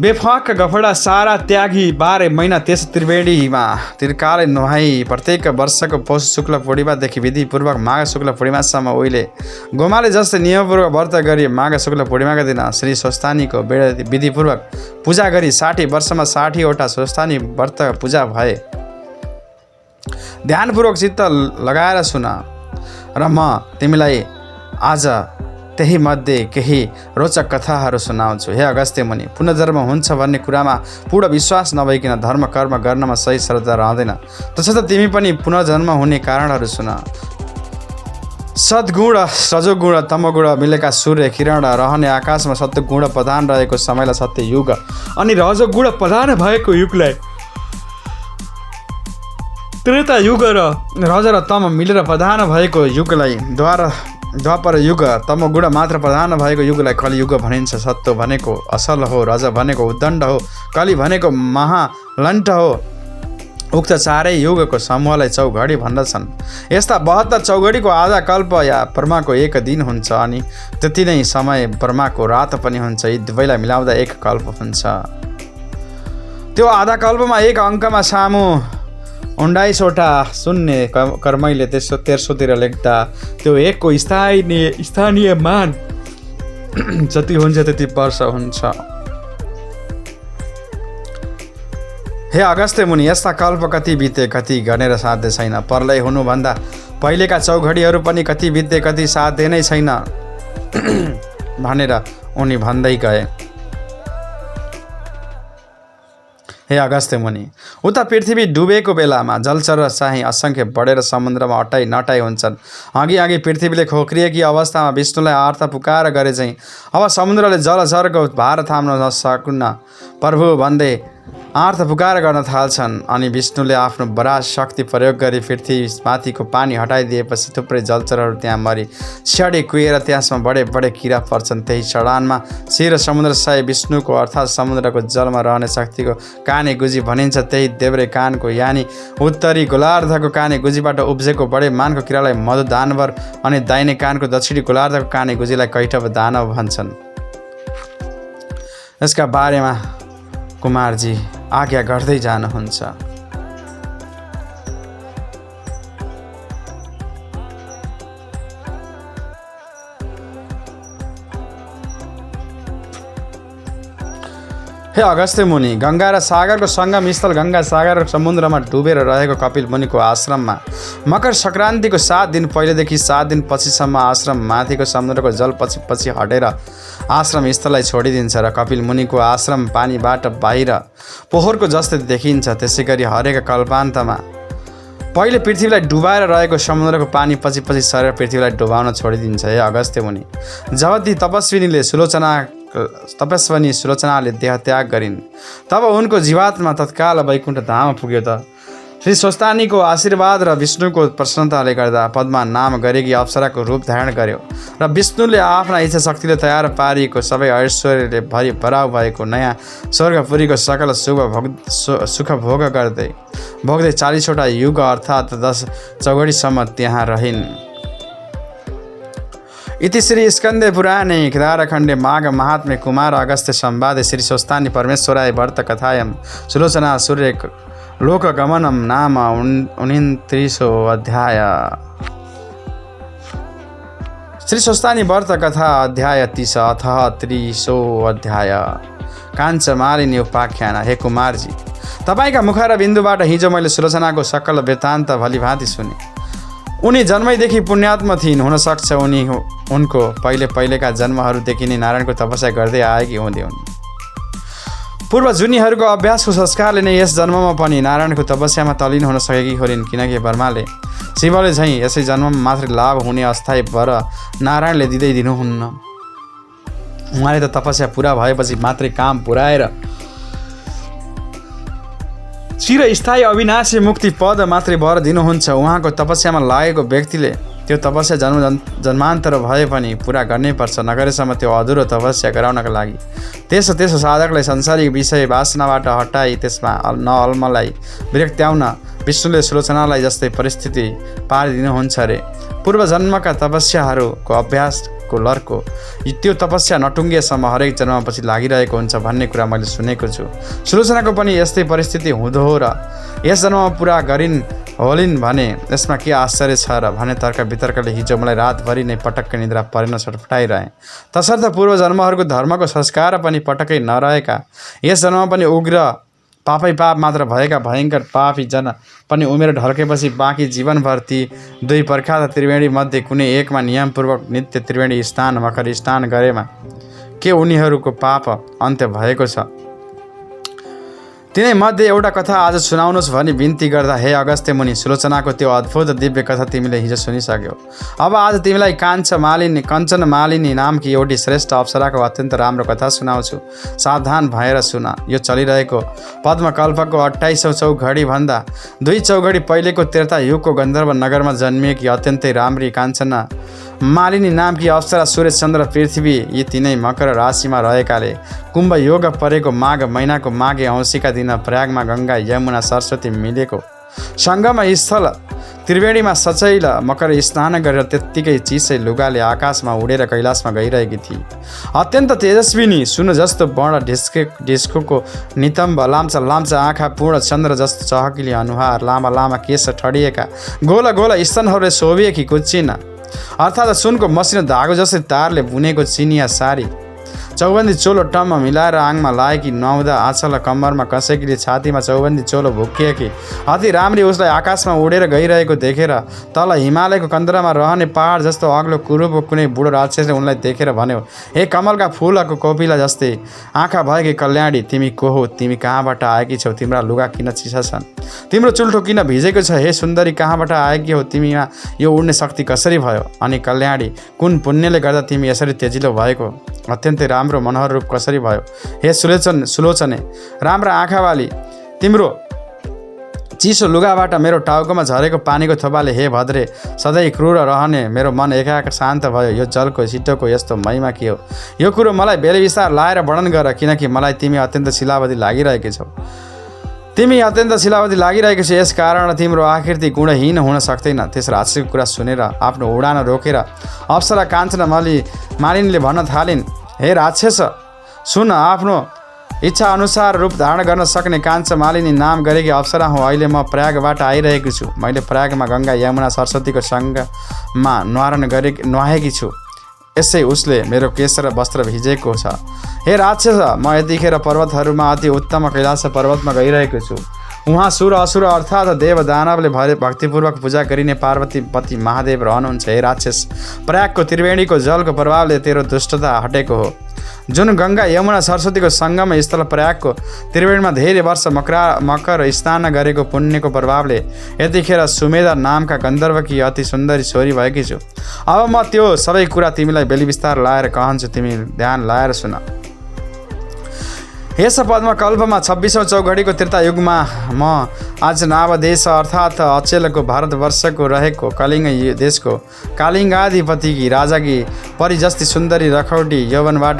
बेफाक गफडा सारा त्यागी 12 महिना त्यस त्रिवेणीमा तिर्काले नुहाई प्रत्येक वर्षको पौष शुक्ल पूर्णिमादेखि विधिपूर्वक माघ शुक्ल पूर्णिमासम्म उहिले गोमाले जस्तै नियमपूर्वक व्रत गरी माघ शुक्ल पूर्णिमाका दिन श्री स्वस्थानीको विधिपूर्वक पूजा गरी 60 वर्षमा 60वटा स्वस्थानी व्रत पूजा भए। ध्यानपूर्वक चित्त लगाएर सुन र म तिमीलाई आज त्यही मध्ये केही रोचक कथाहरू सुनाउँछु। हे अगस्त्य मुनि, पुनर्जन्म हुन्छ भन्ने कुरामा पूर्ण विश्वास नभइकन धर्म कर्म गर्नमा सही श्रद्धा रहँदैन। तसर्थ तिमी पनि पुनर्जन्म हुने कारणहरू सुन। सद्गुण रजोगुण तमोगुण मिलेका सूर्य किरण रहने आकाशमा सत्वगुण प्रधान रहेको समयलाई सत्य युग अनि रजोगुण प्रधान भएको युगलाई त्रेता युग र रज र तम मिलेर प्रधान भएको युगलाई द्वापर युग, तमोगुण मात्र प्रधान भएको युगलाई कलियुग भनिन्छ। सत्व भनेको असल हो, रज भनेको उद्दण्ड हो, कली भनेको महालण्ठ हो। उक्त चारै युगको समूहलाई चौघडी भन्दछन्। यस्ता 72 चौघडीको आधा कल्प या ब्रह्माको एक दिन हुन्छ अनि त्यति नै समय ब्रह्माको रात पनि हुन्छ। यी दुवैलाई मिलाउँदा एक कल्प हुन्छ। त्यो आधा कल्पमा एक अङ्कमा सामु 19वटा शून्य कर्मैले 1300तिर लेख्दा त्यो एकको स्थानीय मान जति हुन्छ त्यति वर्ष हुन्छ। हे अगस्त्य मुनि, यस्ता कल्प कति बिते कति गनेर साध्य छैन। प्रलय हुनुभन्दा पहिलेका चौघडीहरू पनि कति बिते कति साध्य नै छैन भनेर उनी भन्दै गए। हे अगस्त्य मुनि, उता पृथ्वी डुबेको बेलामा जलचर चाहिँ असङ्ख्य बढेर समुद्रमा अटाइ नटाइ हुन्छन्। अघि पृथ्वीले खोक्रिएकी अवस्थामा विष्णुलाई आर्त पुकार गरे चाहिँ अब समुद्रले जलचरको भार थाम्न नसकुन्न प्रभु भन्दै आर्त पुकार गर्न थाल्छन्। अनि विष्णुले आफ्नो बराज शक्ति प्रयोग गरी पृथ्वी माथिको पानी हटाइदिएपछि थुप्रै जलचरहरू त्यहाँ मरि छ्याडी कुहिएर त्यसमा बडे किरा पर्छन्। त्यही क्षणानमा शिर समुद्र सय विष्णुको अर्थात् समुद्रको जलमा रहने शक्तिको काने गुजी भनिन्छ। त्यही देब्रे कानको यानि उत्तरी गोलार्धको काने गुजीबाट उब्जेको बडे मानको किरालाई मधु दानवर अनि दाहिने कानको दक्षिणी गोलार्धको काने गुजीलाई कैटभ दानव भन्छन्। यसका बारेमा कुमारजी आज्ञा गर्दै जानुहुन्छ। हे अगस्त्य मुनि, गङ्गा र सागरको सङ्गम स्थल गङ्गा सागर र समुद्रमा डुबेर रहेको कपिल मुनिको आश्रममा मकर सङ्क्रान्तिको 7 दिन पहिलेदेखि 7 दिन पछिसम्म आश्रम माथिको समुद्रको जल पछि हटेर आश्रम स्थललाई छोडिदिन्छ र कपिल मुनिको आश्रम पानीबाट बाहिर पोखरको जस्तै देखिन्छ। त्यसै गरी हरेक कल्पान्तमा पहिले पृथ्वीलाई डुबाएर रहेको समुद्रको पानी पछि सरेर पृथ्वीलाई डुबाउन छोडिदिन्छ। हे अगस्त्य मुनि, जब ती तपस्विनी सुलोचनाले देह त्याग गरिन् तब उनको जीवात्मा तत्काल वैकुण्ठ धाम पुग्यो। त श्री स्वस्थानीको आशीर्वाद र विष्णुको प्रसन्नताले गर्दा पद्मा नाम गरेकी अप्सराको रूप धारण गर्यो र विष्णुले आफ्ना इच्छा शक्तिले तयार पारिएको सबै ऐश्वर्यले भराउ भएको नयाँ स्वर्गपुरीको सकल सुख भोग गर्दै 40वटा युग अर्थात् 10 चौघडीसम्म त्यहाँ रहिन्। इति श्री स्कन्दे पुराणे केदारखण्डे माघ महात्म्ये कुमार अगस्त्य संवादे श्री स्वस्थानी परमेश्वराय व्रत कथायां सुलोचना सूर्य लोकगमनम नाम 29 अध्याय। श्री स्वस्थानी व्रत कथा अध्याय 30 अथः 30 अध्याय। काञ्चमालिनी उपाख्यान। हे कुमारजी, तपाईँका मुख र बिन्दुबाट हिजो मैले सुलोचनाको सकल वृत्तान्त भलीभाँति सुने। उनी जन्मैदेखि पुण्यात्मा थिइन्। हुनसक्छ उनको पहिलेका जन्महरूदेखि नै नारायणको तपस्या गर्दै आएकी हुँदै हुन्। पूर्व जुनीहरूको अभ्यासको संस्कारले नै यस जन्ममा पनि नारायणको तपस्यामा तल्लीन हुन सकेकी होलिन्, किनकि ब्रह्माले शिवले झैँ यसै जन्ममा मात्रै लाभ हुने अस्थायी वर नारायणले दिँदै दिनुहुन्न। उहाँले त तपस्या पुरा भएपछि मात्रै काम पुराएर चिरस्थायी अविनाशी मुक्ति पद मात्रै वर दिनुहुन्छ। उहाँको तपस्यामा लागेको व्यक्तिले त्यो तपस्या जन्मान्तर भए पनि पुरा गर्नैपर्छ। नगरेसम्म त्यो अधुरो तपस्या गराउनका लागि त्यसो साधकलाई संसारिक विषय वासनाबाट हटाई त्यसमा नअल्मलाई विरक्त्याउन विष्णुले सुलोचनालाई जस्तै परिस्थिति पारिदिनुहुन्छ रे। पूर्व जन्मका तपस्याहरूको अभ्यासको लर्को त्यो तपस्या नटुङ्गेसम्म हरेक जन्मपछि लागिरहेको हुन्छ भन्ने कुरा मैले सुनेको छु। सुलोचनाको पनि यस्तै परिस्थिति हुँदो हो र यस जन्ममा पुरा गरिन् होलिन् भने यसमा के आश्चर्य छ र भन्ने तर्क वितर्कले हिजो मलाई रातभरि नै पटक्क निद्रा परेन छटपटाइरहे। तसर्थ पूर्व जन्महरूको धर्मको संस्कार पनि पटक्कै नरहेका यस जन्ममा पनि उग्र पापै पाप मात्र भएका भयङ्कर पापी जन पनि उमेर ढल्केपछि बाँकी जीवनभर ती दुई प्रख्यात त्रिवेणी मध्ये कुनै एकमा नियमपूर्वक नित्य त्रिवेणी स्नान मकर स्नान गरेमा के उनीहरूको पाप अन्त्य भएको छ? तिनै मध्ये एउटा कथा आज सुनाउनुहोस् भनी बिन्ती गर्दा हे अगस्त्य मुनि सुलोचनाको त्यो अद्भुत दिव्य कथा तिमीले हिजो सुनिसक्यौ। अब आज तिमीलाई कञ्चन मालिनी नामकी एउटी श्रेष्ठ अप्सराको अत्यन्त राम्रो कथा सुनाउँछु। सावधान भएर सुन। यो चलिरहेको पद्मकल्पको 28औं चौघडी भन्दा 2 चौघडी पहिलेको त्रेता युगको गन्धर्व नगरमा जन्मिएकी अत्यन्तै राम्री काञ्चना मालिनी नामकी अप्सरा सूर्य चन्द्र पृथ्वी यी तीनै मकर राशिमा रहेकाले कुम्भ योग परेको माघ महिनाको माघे औँसीका दिन प्रयागमा गङ्गा यमुना सरस्वती मिलेको सङ्गम स्थल त्रिवेणीमा सचैल मकर स्नान गरेर त्यत्तिकै चिसै लुगाले आकाशमा उडेर कैलाशमा गइरहेकी थिए। अत्यन्त तेजस्विनी सुन जस्तो वर्ण ढिस्कुको नितम्ब लाम्चा लाम्चा आँखा पूर्ण चन्द्र जस्तो चहकिली अनुहार लामा लामा केश ठडिएका गोला गोला स्तनहरूले शोभिएकी कुच्चिन अर्थात् सुनको मसिनो धागो जस्तै तारले बुनेको चिनिया सारी चौबन्दी चोलो टम्म मिलाएर आङमा लाएकी नुहाउँदा आँचल कम्मरमा कसैकीले छातीमा चौबन्दी चोलो भुकिएकी अति राम्री उसलाई आकाशमा उडेर गइरहेको देखेर तल हिमालयको कन्दरामा रहने पहाड जस्तो अग्लो कुरूपको कुनै बुढो राक्षसले उनलाई देखेर भन्यो, हे कमलका फुलको कोपिला जस्तै आँखा भएकी कल्याणी, तिमी को हो? तिमी कहाँबाट आएकी छौ? तिम्रा लुगा किन चिसा छन्? तिम्रो चुल्ठो किन भिजेको छ? हे सुन्दरी, कहाँबाट आएकी हो? तिमीमा यो उड्ने शक्ति कसरी भयो? अनि कल्याणी, कुन पुण्यले गर्दा तिमी यसरी तेजिलो भएको? अत्यन्तै राम्रो मनोहर रूप कसरी भयो? हे सुलोचने, राम्रा आँखावाली, तिम्रो चिसो लुगाबाट मेरो टाउकोमा झरेको पानीको थोपाले हे भद्रे सधैँ क्रूर रहने मेरो मन एकाएक शान्त भयो। यो जलको छिटोको यस्तो महिमा के हो? यो कुरो मलाई बेली विस्तार लाएर वर्णन गर, किनकि मलाई तिमी अत्यन्त शिलावती लागिरहेकी छौ। तिमी अत्यन्त शिलावती लागिरहेको छ, यस कारण तिम्रो आकृति गुणहीन हुन सक्दैन। त्यस राक्षसको कुरा सुनेर आफ्नो उडान रोकेर अप्सरा काञ्चन मालिनीले भन्न थालिन्, हे राक्षस सुन, आफ्नो इच्छा अनुसार रूप धारण गर्न सक्ने काञ्च मालिनी नाम गरेकी अप्सरा हुँ। अहिले म प्रयागबाट आइरहेको छु। मैले प्रयागमा गङ्गा यमुना सरस्वतीको सङ्गमा नुहाएकी छु। यसै उसले मेरो केश र वस्त्र भिजेको छ। हे राक्षस, म यतिखेर पर्वतहरूमा अति उत्तम कैलाश पर्वतमा गइरहेको छु। उहाँ सुर असुर अर्थात् देव दानवले भक्तिपूर्वक पूजा गरिने पार्वती पति महादेव रहनुहुन्छ। हे राक्षस, प्रयागको त्रिवेणीको जलको प्रभावले तेरो दुष्टता हटेको हो। जुन गङ्गा यमुना सरस्वतीको सङ्गम स्थल प्रयागको त्रिवेणीमा धेरै वर्ष मकर स्नान गरेको पुण्यको प्रभावले यतिखेर सुमेधा नामका गन्धर्वकी अति सुन्दरी छोरी भएकी छु। अब म त्यो सबै कुरा तिमीलाई बेली विस्तार लाएर कहन्छु, तिमी ध्यान लाएर सुन। यस पद्मकल्पमा 26औं चौघडीको त्रेता युगमा म आज नाभ देश अर्थात् अचेलको भारतवर्षको रहेको कलिङ्ग देशको कालिङ्गाधिपतिकी राजाकी परी जस्ती सुन्दरी रखौटी यौवनबाट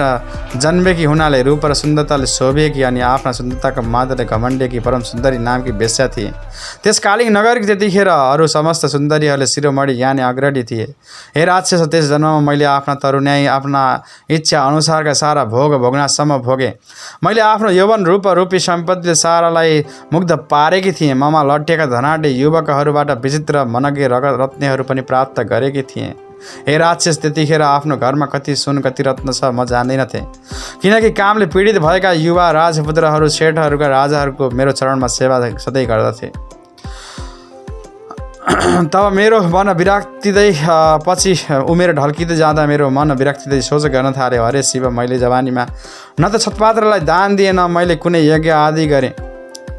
जन्मेकी हुनाले रूप र सुन्दरताले शोभिएकी अनि आफ्ना सुन्दरताको मादले घमण्डेकी परम सुन्दरी नामकी वेश्या थिए। त्यस कालिङ्ग नगरकी त्यतिखेर अरू समस्त सुन्दरीहरूले शिरोमणि याने अग्रणी थिए। हे राक्षस, त्यस जन्ममा मैले आफ्ना तरुण्याई आफ्ना इच्छा अनुसारका सारा भोग भोग्नासम्म भोगेँ। मैले आफ्नो यौवन रूप रूपी सम्पत्तिले सारालाई मुग्ध पारेकी थिएँ। ममा लट्टिएका धनाढ्य युवकहरूबाट विचित्र मनज्ञ रत्नहरू पनि प्राप्त गरेकी थिएँ। हे राक्षस, त्यतिखेर आफ्नो घरमा कति सुन कति रत्न छ म जान्दैनथेँ, किनकि कामले पीडित भएका युवा राजपुत्रहरू सेठहरूका राजाहरूको मेरो चरणमा सेवा सधैँ गर्दथे। तब मेरो मन विरक्तिँदै पछि उमेर ढल्किँदै जाँदा मेरो मन विरक्तिँदै सोच गर्न थाल्यो, हरे शिव, मैले जवानीमा न त छतपात्रलाई दान दिएँ, न मैले कुनै यज्ञ आदि गरेँ,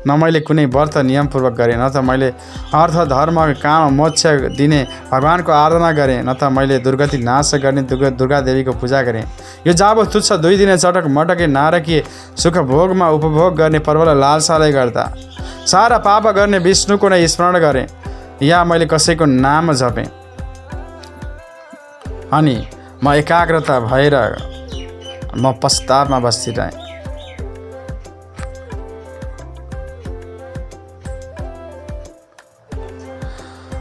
न मैले कुनै व्रत नियमपूर्वक गरेँ, न त मैले अर्थ धर्म काम मोक्ष दिने भगवानको आराधना गरेँ, न त मैले दुर्गति नाश गर्ने दुर्गा देवीको पूजा गरेँ। यो जाबो तुच्छ 2 दिने चटक मटके नारकीय सुख भोगमा उपभोग गर्ने पर्वलाई लालसाले गर्दा सारा पाप गर्ने विष्णुको नै स्मरण गरेँ या मैले कसैको नाम जपेँ। अनि म एकाग्रता भएर म पश्चातापमा बसिरहेँ।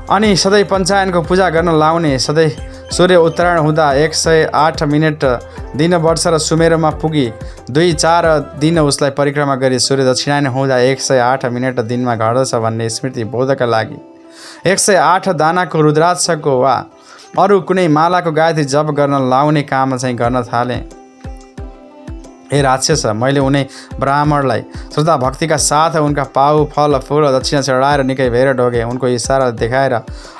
अनि सधैँ पञ्चायनको पूजा गर्न लाउने, सधैँ सूर्य उत्तरायण हुँदा 108 मिनट दिन वर्ष र सुमेरमा पुगी 2-4 दिन उसलाई परिक्रमा गरी सूर्य दक्षिणायन हुँदा 108 मिनट दिनमा घट्दछ भन्ने स्मृति बोधका लागि 108 दानाको रुद्राक्षको वा अरू कुनै मालाको गायत्री जप गर्न लाउने काम चाहिँ गर्न थालेँ। हे राक्षस, मैले उनी ब्राह्मणलाई श्रद्धा भक्तिका साथ उनका पाउ फल फूल दक्षिणा चढाएर निकै भेर ढोगे। उनको इसारा देखाएर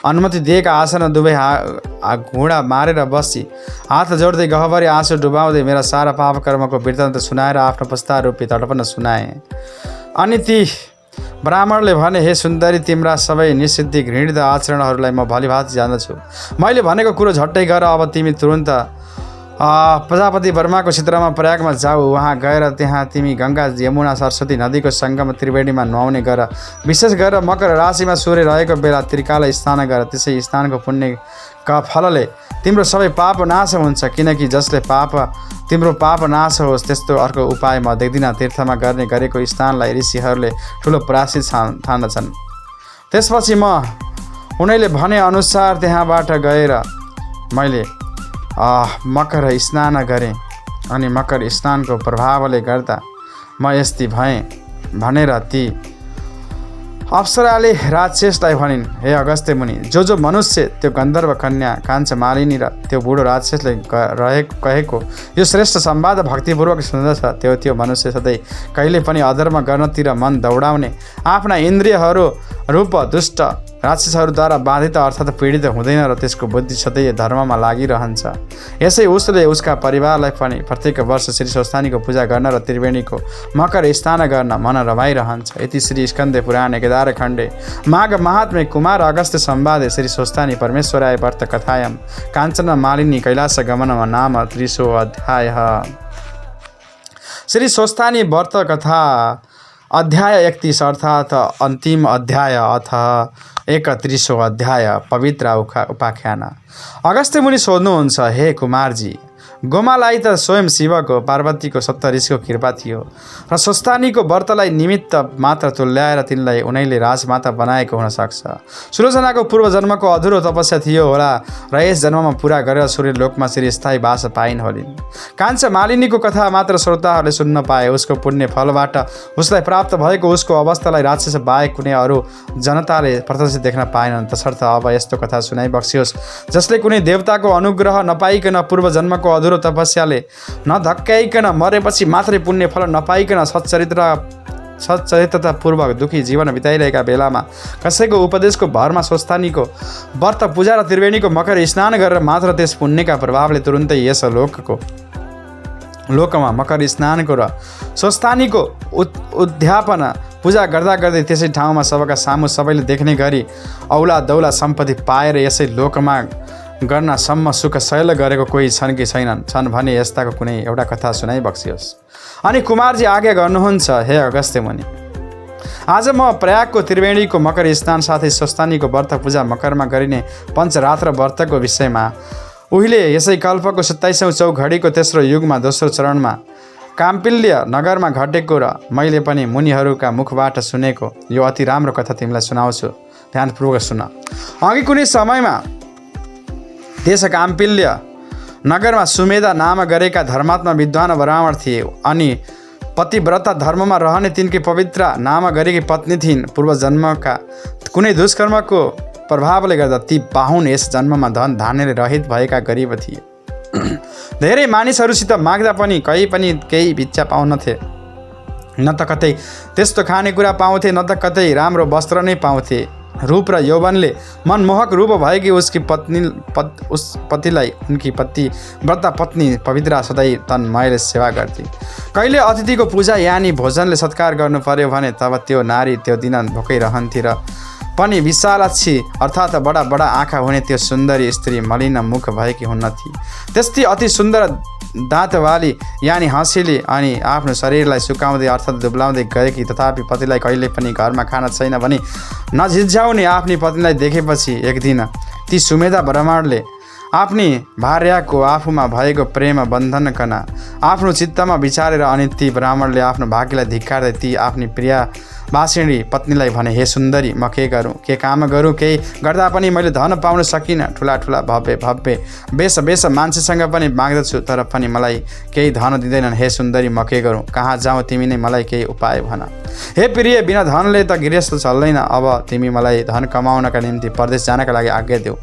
अनुमति दिएका आसन दुवै घुँडा मारेर बसी हात जोड्दै गहभरि आँसु डुबाउँदै मेरा सारा पाप कर्मको वृत्तान्त सुनाएर आफ्नो पस्ता रूपी तडपन सुनाए। अनि ती ब्राह्मणले भने, हे सुन्दरी, तिम्रा सबै निषिद्ध घृणित आचरणहरूलाई म भलिभाँति जान्दछु। मैले भनेको कुरो झट्टै गर। अब तिमी तुरुन्त प्रजापति वर्माको क्षेत्रमा प्रयागमा जाऊ। वहाँ गएर त्यहाँ तिमी गङ्गा यमुना सरस्वती नदीको सङ्गम त्रिवेणीमा नुहाउने गर। विशेष गरेर मकर राशिमा सूर्य रहेको बेला त्रिकाल स्नान गर। त्यसै स्नानको पुण्यका फलले तिम्रो सबै पाप नाश हुन्छ, किनकि जसले तिम्रो पाप नाश होस् त्यस्तो अर्को उपाय म देख्दिनँ। तीर्थमा गर्ने गरेको स्नानलाई ऋषिहरूले ठुलो प्रायश्चित ठान्दछन्। त्यसपछि म उनीले भने अनुसार त्यहाँबाट गएर मैले मकर स्नान गरेँ। अनि मकर स्नानको प्रभावले गर्दा म यस्ती भएँ भनेर ती अप्सराले राक्षसलाई भनिन्, हे अगस्त्य मुनि, जो मनुष्य त्यो गन्धर्व कन्या काञ्च मालिनी र त्यो बुढो राक्षसले कहेको यो श्रेष्ठ संवाद भक्तिपूर्वक सुन्दछ, त्यो मनुष्य सधैँ कहिले पनि अधर्म गर्नतिर मन दौडाउने, आफ्ना इन्द्रियहरू रूप दुष्ट राक्षसहरूद्वारा बाधित अर्थात् पीडित हुँदैन र त्यसको बुद्धि सधैँ धर्ममा लागिरहन्छ। यसै उसले उसका परिवारलाई पनि प्रत्येक वर्ष श्री स्वस्थानीको पूजा गर्न र त्रिवेणीको मकर स्नान गर्न मन रमाइरहन्छ। यति श्री स्कन्द पुराण केदार खण्डे माघ महात्म्य कुमार अगस्त्य संवादे श्री स्वस्थानी परमेश्वराय व्रत कथायां काञ्चन मालिनी कैलास गमनम नाम 30 अध्याय। श्री स्वस्थानी व्रत कथा अध्याय 31 अर्थात् अन्तिम अध्याय अथ 31 अध्याय पवित्र उपाख्यान। अगस्त्य मुनि सोध्नुहुन्छ, हे कुमारजी, गोमालाई त स्वयं शिवको पार्वतीको सप्त ऋषिको कृपा थियो र स्वस्थानीको व्रतलाई निमित्त मात्र तुल्याएर तिनलाई उनैले राजमाता बनाएको हुनसक्छ। सुलोचनाको पूर्व जन्मको अधुरो तपस्या थियो होला र यस जन्ममा पुरा गरेर सूर्यलोकमा चिरस्थायी बास पाइन् होलिन्। काञ्च मालिनीको कथा मात्र श्रोताहरूले सुन्न पाए। उसको पुण्य फलबाट उसलाई प्राप्त भएको उसको अवस्थालाई राक्षस बाहेक कुनै अरू जनताले प्रत्यक्ष देख्न पाएनन्। तसर्थ अब यस्तो कथा सुनाइ बक्सियोस् जसले कुनै देवताको अनुग्रह नपाइकन पूर्व जन्मको अधुरो तपस्याले नधक्काइकन मरेपछि मात्रै पुण्य फल नपाइकन सच्चरित्रतापूर्वक दुखी जीवन बिताइरहेका बेलामा कसैको उपदेशको भरमा स्वस्थानीको व्रत पूजा र त्रिवेणीको मकर स्नान गरेर मात्र त्यस पुण्यका प्रभावले तुरुन्तै यस लोकमा मकर स्नानको र स्वस्थानीको उद्यापन पूजा गर्दा गर्दै त्यसै ठाउँमा सबका सामु सबैले देख्ने गरी औला दौला सम्पत्ति पाएर यसै लोकमा गर्नसम्म सुख शैल गरेको कोही छन् कि छैनन्? छन् भने यस्ताको कुनै एउटा कथा सुनाइ बक्सियोस्। अनि कुमारजी आज्ञा गर्नुहुन्छ, हे अगस्त्य मुनि, आज म प्रयागको त्रिवेणीको मकर स्नान साथै स्वस्थानीको व्रत पूजा मकरमा गरिने पञ्चरात्र व्रतको विषयमा उहिले यसै कल्पको 27औं चौघडीको तेस्रो युगमा दोस्रो चरणमा काम्पिल्य नगरमा घटेको र मैले पनि मुनिहरूका मुखबाट सुनेको यो अति राम्रो कथा तिमीलाई सुनाउँछु। ध्यानपूर्वक सुन। अघि कुनै समयमा त्यस काम्पिल्य नगरमा सुमेधा नाम गरेका धर्मात्मा विद्वान ब्राह्मण थिए अनि पतिव्रता धर्ममा रहने तिनकी पवित्र नाम गरेकी पत्नी थिइन्। पूर्व जन्मका कुनै दुष्कर्मको प्रभावले गर्दा ती बाहुन यस जन्ममा धन धान्यले रहित भएका गरिब थिए। धेरै मानिसहरूसित माग्दा पनि केही भिक्षा पाउनथे। न त कतै त्यस्तो खानेकुरा पाउँथे, न त कतै राम्रो वस्त्र नै पाउँथे। रूप र यौवनले मनमोहक रूप भएकी उसकी पतिलाई उनकी व्रता पत्नी पवित्र सधैँ तन्मयले सेवा गर्थे। कहिले अतिथिको पूजा यानी भोजनले सत्कार गर्नु पर्यो भने तब त्यो नारी त्यो दिन भोकै रहन्थे र पनि विशालाक्षी अर्थात् बडा बडा आँखा हुने त्यो सुन्दरी स्त्री मलिन मुख भएकी हुन्नथी। त्यस्तै अति सुन्दर दाँतवाली यानी हँसिली अनि आफ्नो शरीरलाई सुकाउँदै अर्थात् दुब्लाउँदै गएकी तथापि पतिलाई कहिले पनि घरमा खाना छैन भनी नझिझ्याउने आफ्नी पत्नीलाई देखेपछि एक दिन ती सुमेधा ब्राह्मणले आफ्नी भार्याको आफूमा भएको प्रेम बन्धनकन आफ्नो चित्तमा विचारेर अनि ती ब्राह्मणले आफ्नो भाग्यलाई धिक्कार्दै ती आफ्नी प्रिय भाषिणी पत्नीलाई भने, हे सुन्दरी, म के गरौँ, के काम गरौँ, केही गर्दा पनि मैले धन पाउन सकिनँ। ठुला ठुला भव्य भव्य बेस मान्छेसँग पनि माग्दछु, तर पनि मलाई केही धन दिँदैनन्। हे सुन्दरी, म के गरौँ, कहाँ जाउँ, तिमी नै मलाई केही उपाय भन। हे प्रिय, बिना धनले त गृहस्थ चल्दैन। अब तिमी मलाई धन कमाउनका निम्ति परदेश जानका लागि आज्ञा देऊ।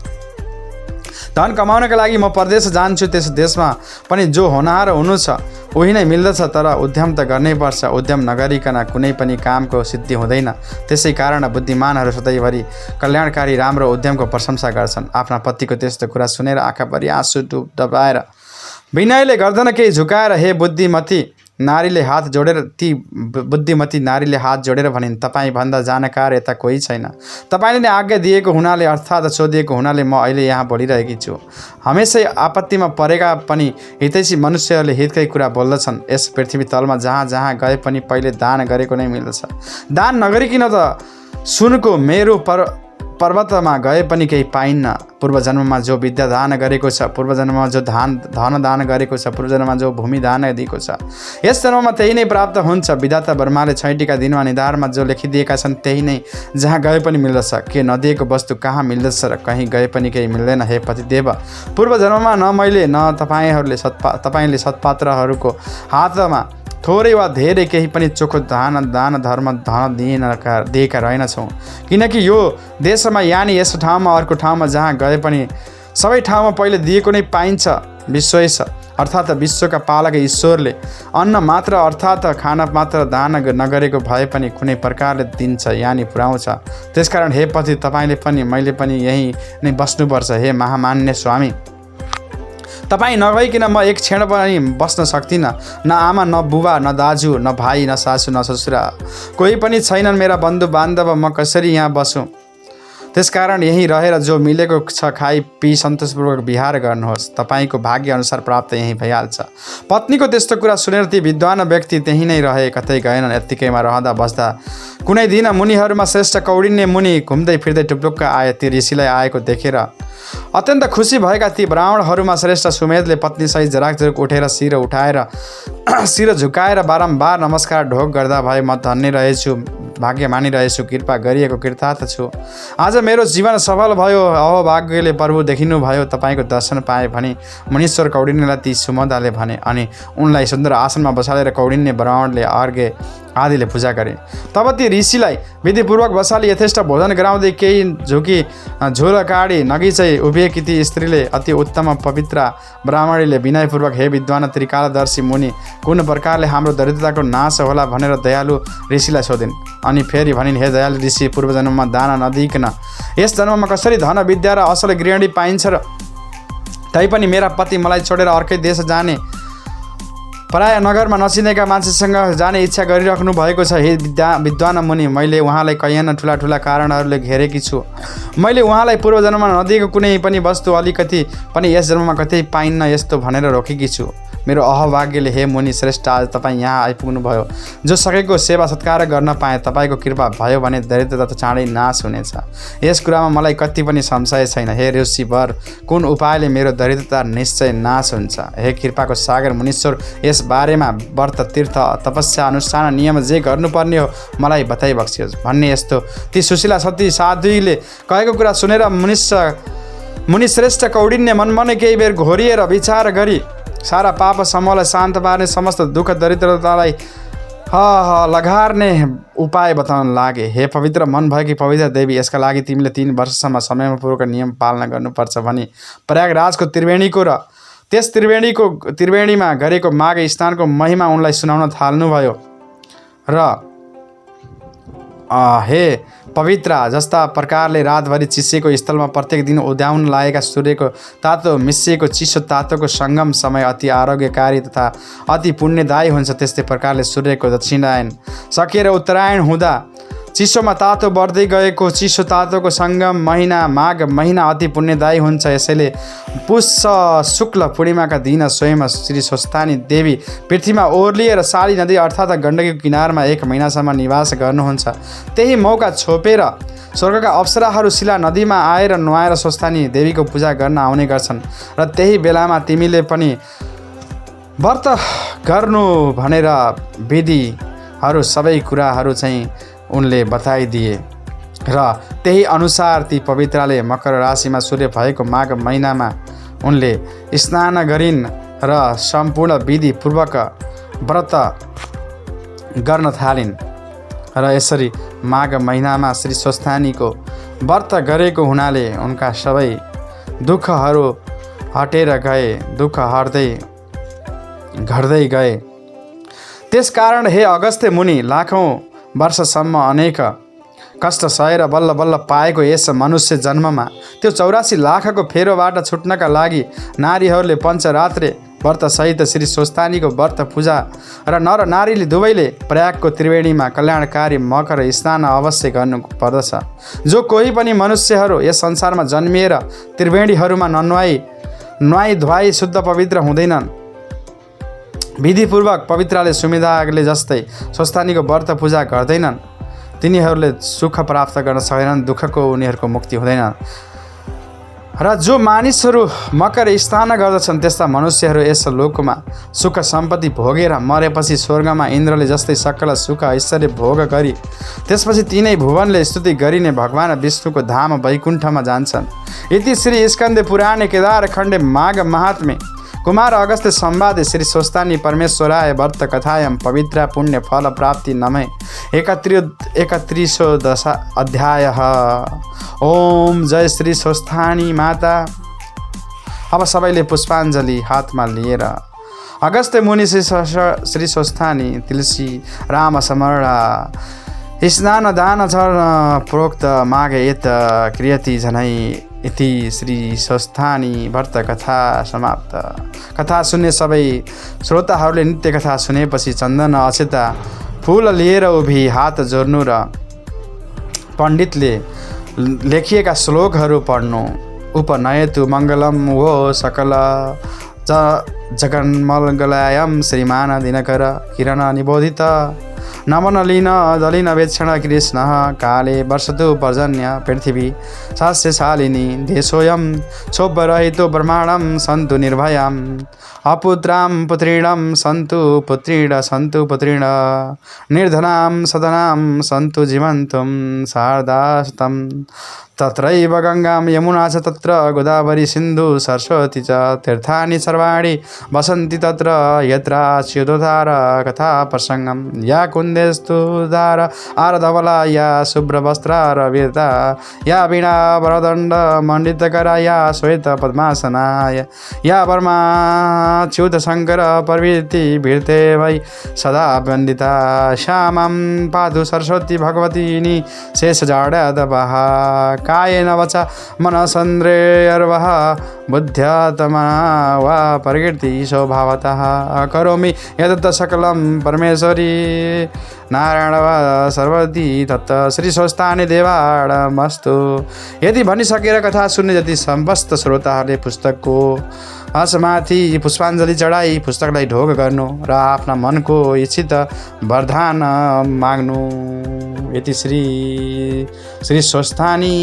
धन कमाउनका लागि म परदेश जान्छु। त्यस देशमा पनि जो होनहार हुनु छ उही नै मिल्दछ, तर उद्यम त गर्नै पर्छ। उद्यम नगरिकन कुनै पनि कामको सिद्धि हुँदैन। त्यसै कारण बुद्धिमानहरू सधैँभरि कल्याणकारी राम्रो उद्यमको प्रशंसा गर्छन्। आफ्ना पतिको त्यस्तो कुरा सुनेर आँखाभरि आँसु डबाएर विनयले गर्दन केही झुकाएर हे बुद्धिमती नारीले हात जोडेर भनिन्, तपाईँ भन्दा जानकार यता कोही छैन। तपाईँले नै आज्ञा दिएको हुनाले अर्थात् सोधिएको हुनाले म अहिले यहाँ बोलिरहेकी छु। हमेसै आपत्तिमा परेका पनि हितैषी मनुष्यहरूले हितकै कुरा बोल्दछन्। यस पृथ्वी तलमा जहाँ जहाँ गए पनि पहिले दान गरेको नै मिल्दछ। दान नगरिकन त सुनको मेरो पर्वतमा गए पनि केही पाइन्न। पूर्वजन्ममा जो विद्या दान गरेको छ, पूर्वजन्ममा जो धन दान गरेको छ, पूर्वजन्ममा जो भूमि दान दिएको छ, यस जन्ममा त्यही नै प्राप्त हुन्छ। विधाता ब्रह्माले छैटीका दिनमा निधारमा जो लेखिदिएका छन् त्यही नै जहाँ गए पनि मिल्दछ। के नदिएको वस्तु कहाँ मिल्दछ र कहीँ गए पनि केही मिल्दैन। हे पतिदेव, पूर्वजन्ममा न मैले न तपाईँले सत्पात्रहरूको हातमा थोरै वा धेरै केही पनि चोखो दान धर्म धन दिएका रहेनछौँ। किनकि यो देशमा यानि यस ठाउँमा अर्को ठाउँमा जहाँ गए पनि सबै ठाउँमा पहिले दिएको नै पाइन्छ। विश्वेश अर्थात् विश्वका पालक ईश्वरले अन्न मात्र अर्थात् खाना मात्र दान नगरेको भए पनि कुनै प्रकारले दिन्छ यानि पुर्याउँछ। त्यसकारण हे पति, तपाईँले पनि मैले पनि यहीँ नै बस्नुपर्छ। हे महामान्य स्वामी, तपाईँ नगइकन म एक क्षण पनि बस्न सक्दिनँ। न आमा, न बुबा, न दाजु, न भाइ, न सासु, न ससुरा, कोही पनि छैनन् मेरा बन्धु बान्धव। म कसरी यहाँ बसुँ? त्यसकारण यहीँ रहेर जो मिलेको छ खाइ पिई सन्तोषपूर्वक विहार गर्नुहोस्। तपाईँको भाग्य अनुसार प्राप्त यहीँ भइहाल्छ। पत्नीको त्यस्तो कुरा सुनेर ती विद्वान व्यक्ति त्यहीँ नै रहे, कतै गएनन्। यत्तिकैमा रहँदा बस्दा कुनै दिन मुनिहरूमा श्रेष्ठ कौडिन्य मुनि घुम्दै फिर्दै टुप्लुक्क आए। ती ऋषिलाई आएको देखेर अत्यन्त खुसी भएका ती ब्राह्मणहरूमा श्रेष्ठ सुमेधले पत्नीसहित झराकझुरुक उठेर शिर झुकाएर बारम्बार नमस्कार ढोक गर्दा भए, म धन्य रहेछु, भाग्य मानिरहेछु, कृपा गरिएको कृतार्थ छु। आज मेरो जीवन सफल भयो। अहोभाग्यले प्रभु देखिनु भयो, तपाईँको दर्शन पाए भनी मुनीश्वर कौडिन्यलाई ती सुमदाले भने। अनि उनलाई सुन्दर आसनमा बसालेर कौडिन्य ब्राह्मणले अर्घ्य आदिले पूजा गरे। तब ती ऋषिलाई विधिपूर्वक बसाली यथेष्ट भोजन गराउँदै केही झुकी झोल काडी नगिचै उभिएकी ती स्त्रीले अति उत्तम पवित्र ब्राह्मणीले विनयपूर्वक, हे विद्वान त्रिकालदर्शी मुनि, कुन प्रकारले हाम्रो दरिद्रताको नाश होला भनेर दयालु ऋषिलाई सोधिन्। अनि फेरि भनिन्, हे दयालु ऋषि, पूर्वजन्ममा दान नदिइकन यस जन्ममा कसरी धन विद्या र असल गृहिणी पाइन्छ र? तैपनि मेरा पति मलाई छोडेर अर्कै देश जाने, पराय नगरमा नचिनेका मान्छेसँग जाने इच्छा गरिराख्नु भएको छ। हे विद्वान मुनि, मैले उहाँलाई कैयन ठुला ठुला कारणहरूले घेरेकी छु। मैले उहाँलाई पूर्वजन्ममा नदिएको कुनै पनि वस्तु अलिकति पनि यस जन्ममा कतै पाइन्न यस्तो भनेर रोकेकी छु। मेरो अहभाग्यले हे मुनि श्रेष्ठ, आज तपाईँ यहाँ आइपुग्नु भयो। जो सकेको सेवा सत्कार गर्न पाएँ। तपाईँको कृपा भयो भने दरिद्रता त चाँडै नाश हुनेछ। यस कुरामा मलाई कति पनि संशय छैन। हे ऋषिवर, कुन उपायले मेरो दरिद्रता निश्चय नाश हुन्छ? हे कृपाको सागर मुनीश्वर, यस बारेमा व्रत तीर्थ तपस्या अनुष्ठान नियम जे गर्नुपर्ने हो मलाई बताइ बक्सियोस् भन्ने यस्तो ती सुशीला सती साध्वीले कहेको कुरा सुनेर मुनिश्रेष्ठ कौडिन्य मनमनै केही बेर घोरिएर विचार गरी सारा पाप समूहलाई शान्त पार्ने, समस्त दुःख दरिद्रतालाई लगार्ने उपाय बताउन लागे। हे पवित्र मन भएकी पवित्र देवी, यसका लागि तिमीले 3 वर्षसम्म समयमा पूर्वक नियम पालना गर्नुपर्छ भनी प्रयागराजको त्रिवेणीको र त्यस त्रिवेणीमा गरेको माघ स्नानको महिमा उनलाई सुनाउन थाल्नुभयो। र हे पवित्र, जस्ता प्रकारले रातभरि चिसिएको स्थलमा प्रत्येक दिन उद्याउन लागेका सूर्यको तातो मिसिएको चिसो तातोको सङ्गम समय अति आरोग्यकारी तथा अति पुण्यदायी हुन्छ, त्यस्तै प्रकारले सूर्यको दक्षिणायन सकिएर उत्तरायण हुँदा चिसोमा तातो बढ्दै गएको चिसो तातोको सङ्गम महिना माघ महिना अति पुण्यदायी हुन्छ। यसैले पुष शुक्ल पूर्णिमाका दिन स्वयं श्री स्वस्थानी देवी पृथ्वीमा ओर्लिएर साली नदी अर्थात् गण्डकीको किनारमा 1 महिनासम्म निवास गर्नुहुन्छ। त्यही मौका छोपेर स्वर्गका अप्सराहरू शिला नदीमा आएर नुहाएर स्वस्थानी देवीको पूजा गर्न आउने गर्छन् र त्यही बेलामा तिमीले पनि व्रत गर्नु भनेर विधिहरू सबै कुराहरू चाहिँ उनले बताइदिए र त्यही अनुसार ती पवित्राले मकर राशिमा सूर्य भएको माघ महिनामा उनले स्नान गरिन् र सम्पूर्ण विधिपूर्वक व्रत गर्न थालिन् र यसरी माघ महिनामा श्री स्वस्थानीको व्रत गरेको हुनाले उनका सबै दुःखहरू हटेर गए, दुःख हट्दै घट्दै गए। त्यसकारण हे अगस्त्य मुनि लाखौँ वर्षसम्म अनेक कष्ट सहेर बल्ल बल्ल पाएको यस मनुष्य जन्ममा त्यो 84 लाखको फेरोबाट छुट्नका लागि नारीहरूले पञ्चरात्रे व्रतसहित श्री स्वस्थानीको व्रत पूजा र नर नारीले दुवैले प्रयागको त्रिवेणीमा कल्याणकारी मकर स्नान अवश्य गर्नु पर्दछ। जो कोही पनि मनुष्यहरू यस संसारमा जन्मिएर त्रिवेणीहरूमा नुहाई धुवाई शुद्ध पवित्र हुँदैनन्, विधिपूर्वक पवित्राले सुमिदाले जस्तै स्वस्थानीको व्रत पूजा गर्दैनन्, तिनीहरूले सुख प्राप्त गर्न सक्दैनन्, दुःखको उनीहरूको मुक्ति हुँदैन। र जो मानिसहरू मकर स्नान गर्दछन् त्यस्ता मनुष्यहरू यस लोकमा सुख सम्पत्ति भोगेर मरेपछि स्वर्गमा इन्द्रले जस्तै सकल सुख ऐश्वर्य भोग गरी त्यसपछि तिनै भुवनले स्तुति गरिने भगवान विष्णुको धाम वैकुण्ठमा जान्छन्। इति श्री स्कन्दे पुराणे केदार खण्डे माघ महात्म्ये कुमार अगस्त्य संवादे श्री स्वस्थानी परमेश्वराय व्रत कथायां पवित्र पुण्य फल प्राप्ति नमः 31 अध्यायः। ओम जय श्री स्वस्थानी माता। अब सबैले पुष्पाञ्जली हातमा लिएर अगस्त्य मुनि श्री स्वस्थानी तुलसी राम समर्णा स्नान दान प्रोक्त माघ एत क्रियति जनै इति श्री स्वस्थानी व्रत कथा समाप्त। कथा सुन्ने सबै श्रोताहरूले नित्य कथा सुनेपछि चन्दन अक्षता फूल लिएर उभि हात जोड्नु र पण्डितले लेखिएका श्लोकहरू पढ्नु। उपनयतु मङ्गलम वो सकल जगन्मङ्गलायम श्रीमान दिनकर किरण निबोधित नमनलिन दलिन वेक्षण कृष्ण काले वर्षतु पर्जन्य पृथिवी शास्यशालिनी देशोऽयं क्षोभरहितो ब्रह्माण्डं सन्तु निर्भयम् अपुत्रां पुत्रीणां सन्तु पुत्रीण सन्तु पुत्रीण निर्धनां सदनां सन्तु जीवन्तं शारदास्तं तत्रैव गङ्गां यमुना च तत्र गोदावरी सिन्धु सरस्वती च तीर्थानि सर्वाणि वसन्ति तत्र यत्र च्युतोद्धार कथा प्रसङ्गं या कुन्देस्तु दार आरधवला या शुभ्रवस्त्रारविता या वीणा वरदण्ड मण्डितकरा या श्वेत पद्मासना या वर्मा च्युतशङ्कर प्रभृति भीर्ते वै सदा वन्दिता श्यामं पातु सरस्वती भगवतीनि शेषजाड्यादवः कायेन वचा मनसन्द्रेर्वः बुद्ध्यात्मना वा प्रकृति स्वभावतः करोमि यत् सकलं परमेश्वरी नारायण वा सर्वति तत् श्री स्वस्थानी देवाडमस्तु। यदि भनिसकेर कथा सुन्ने जति समस्त श्रोताहरूले पुस्तकको माथि पुष्पाञ्जली चढाई पुस्तकलाई ढोग गर्नु र आफ्ना मनको इच्छित वरदान माग्नु। यति श्री स्वस्थानी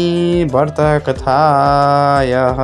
व्रत कथायः।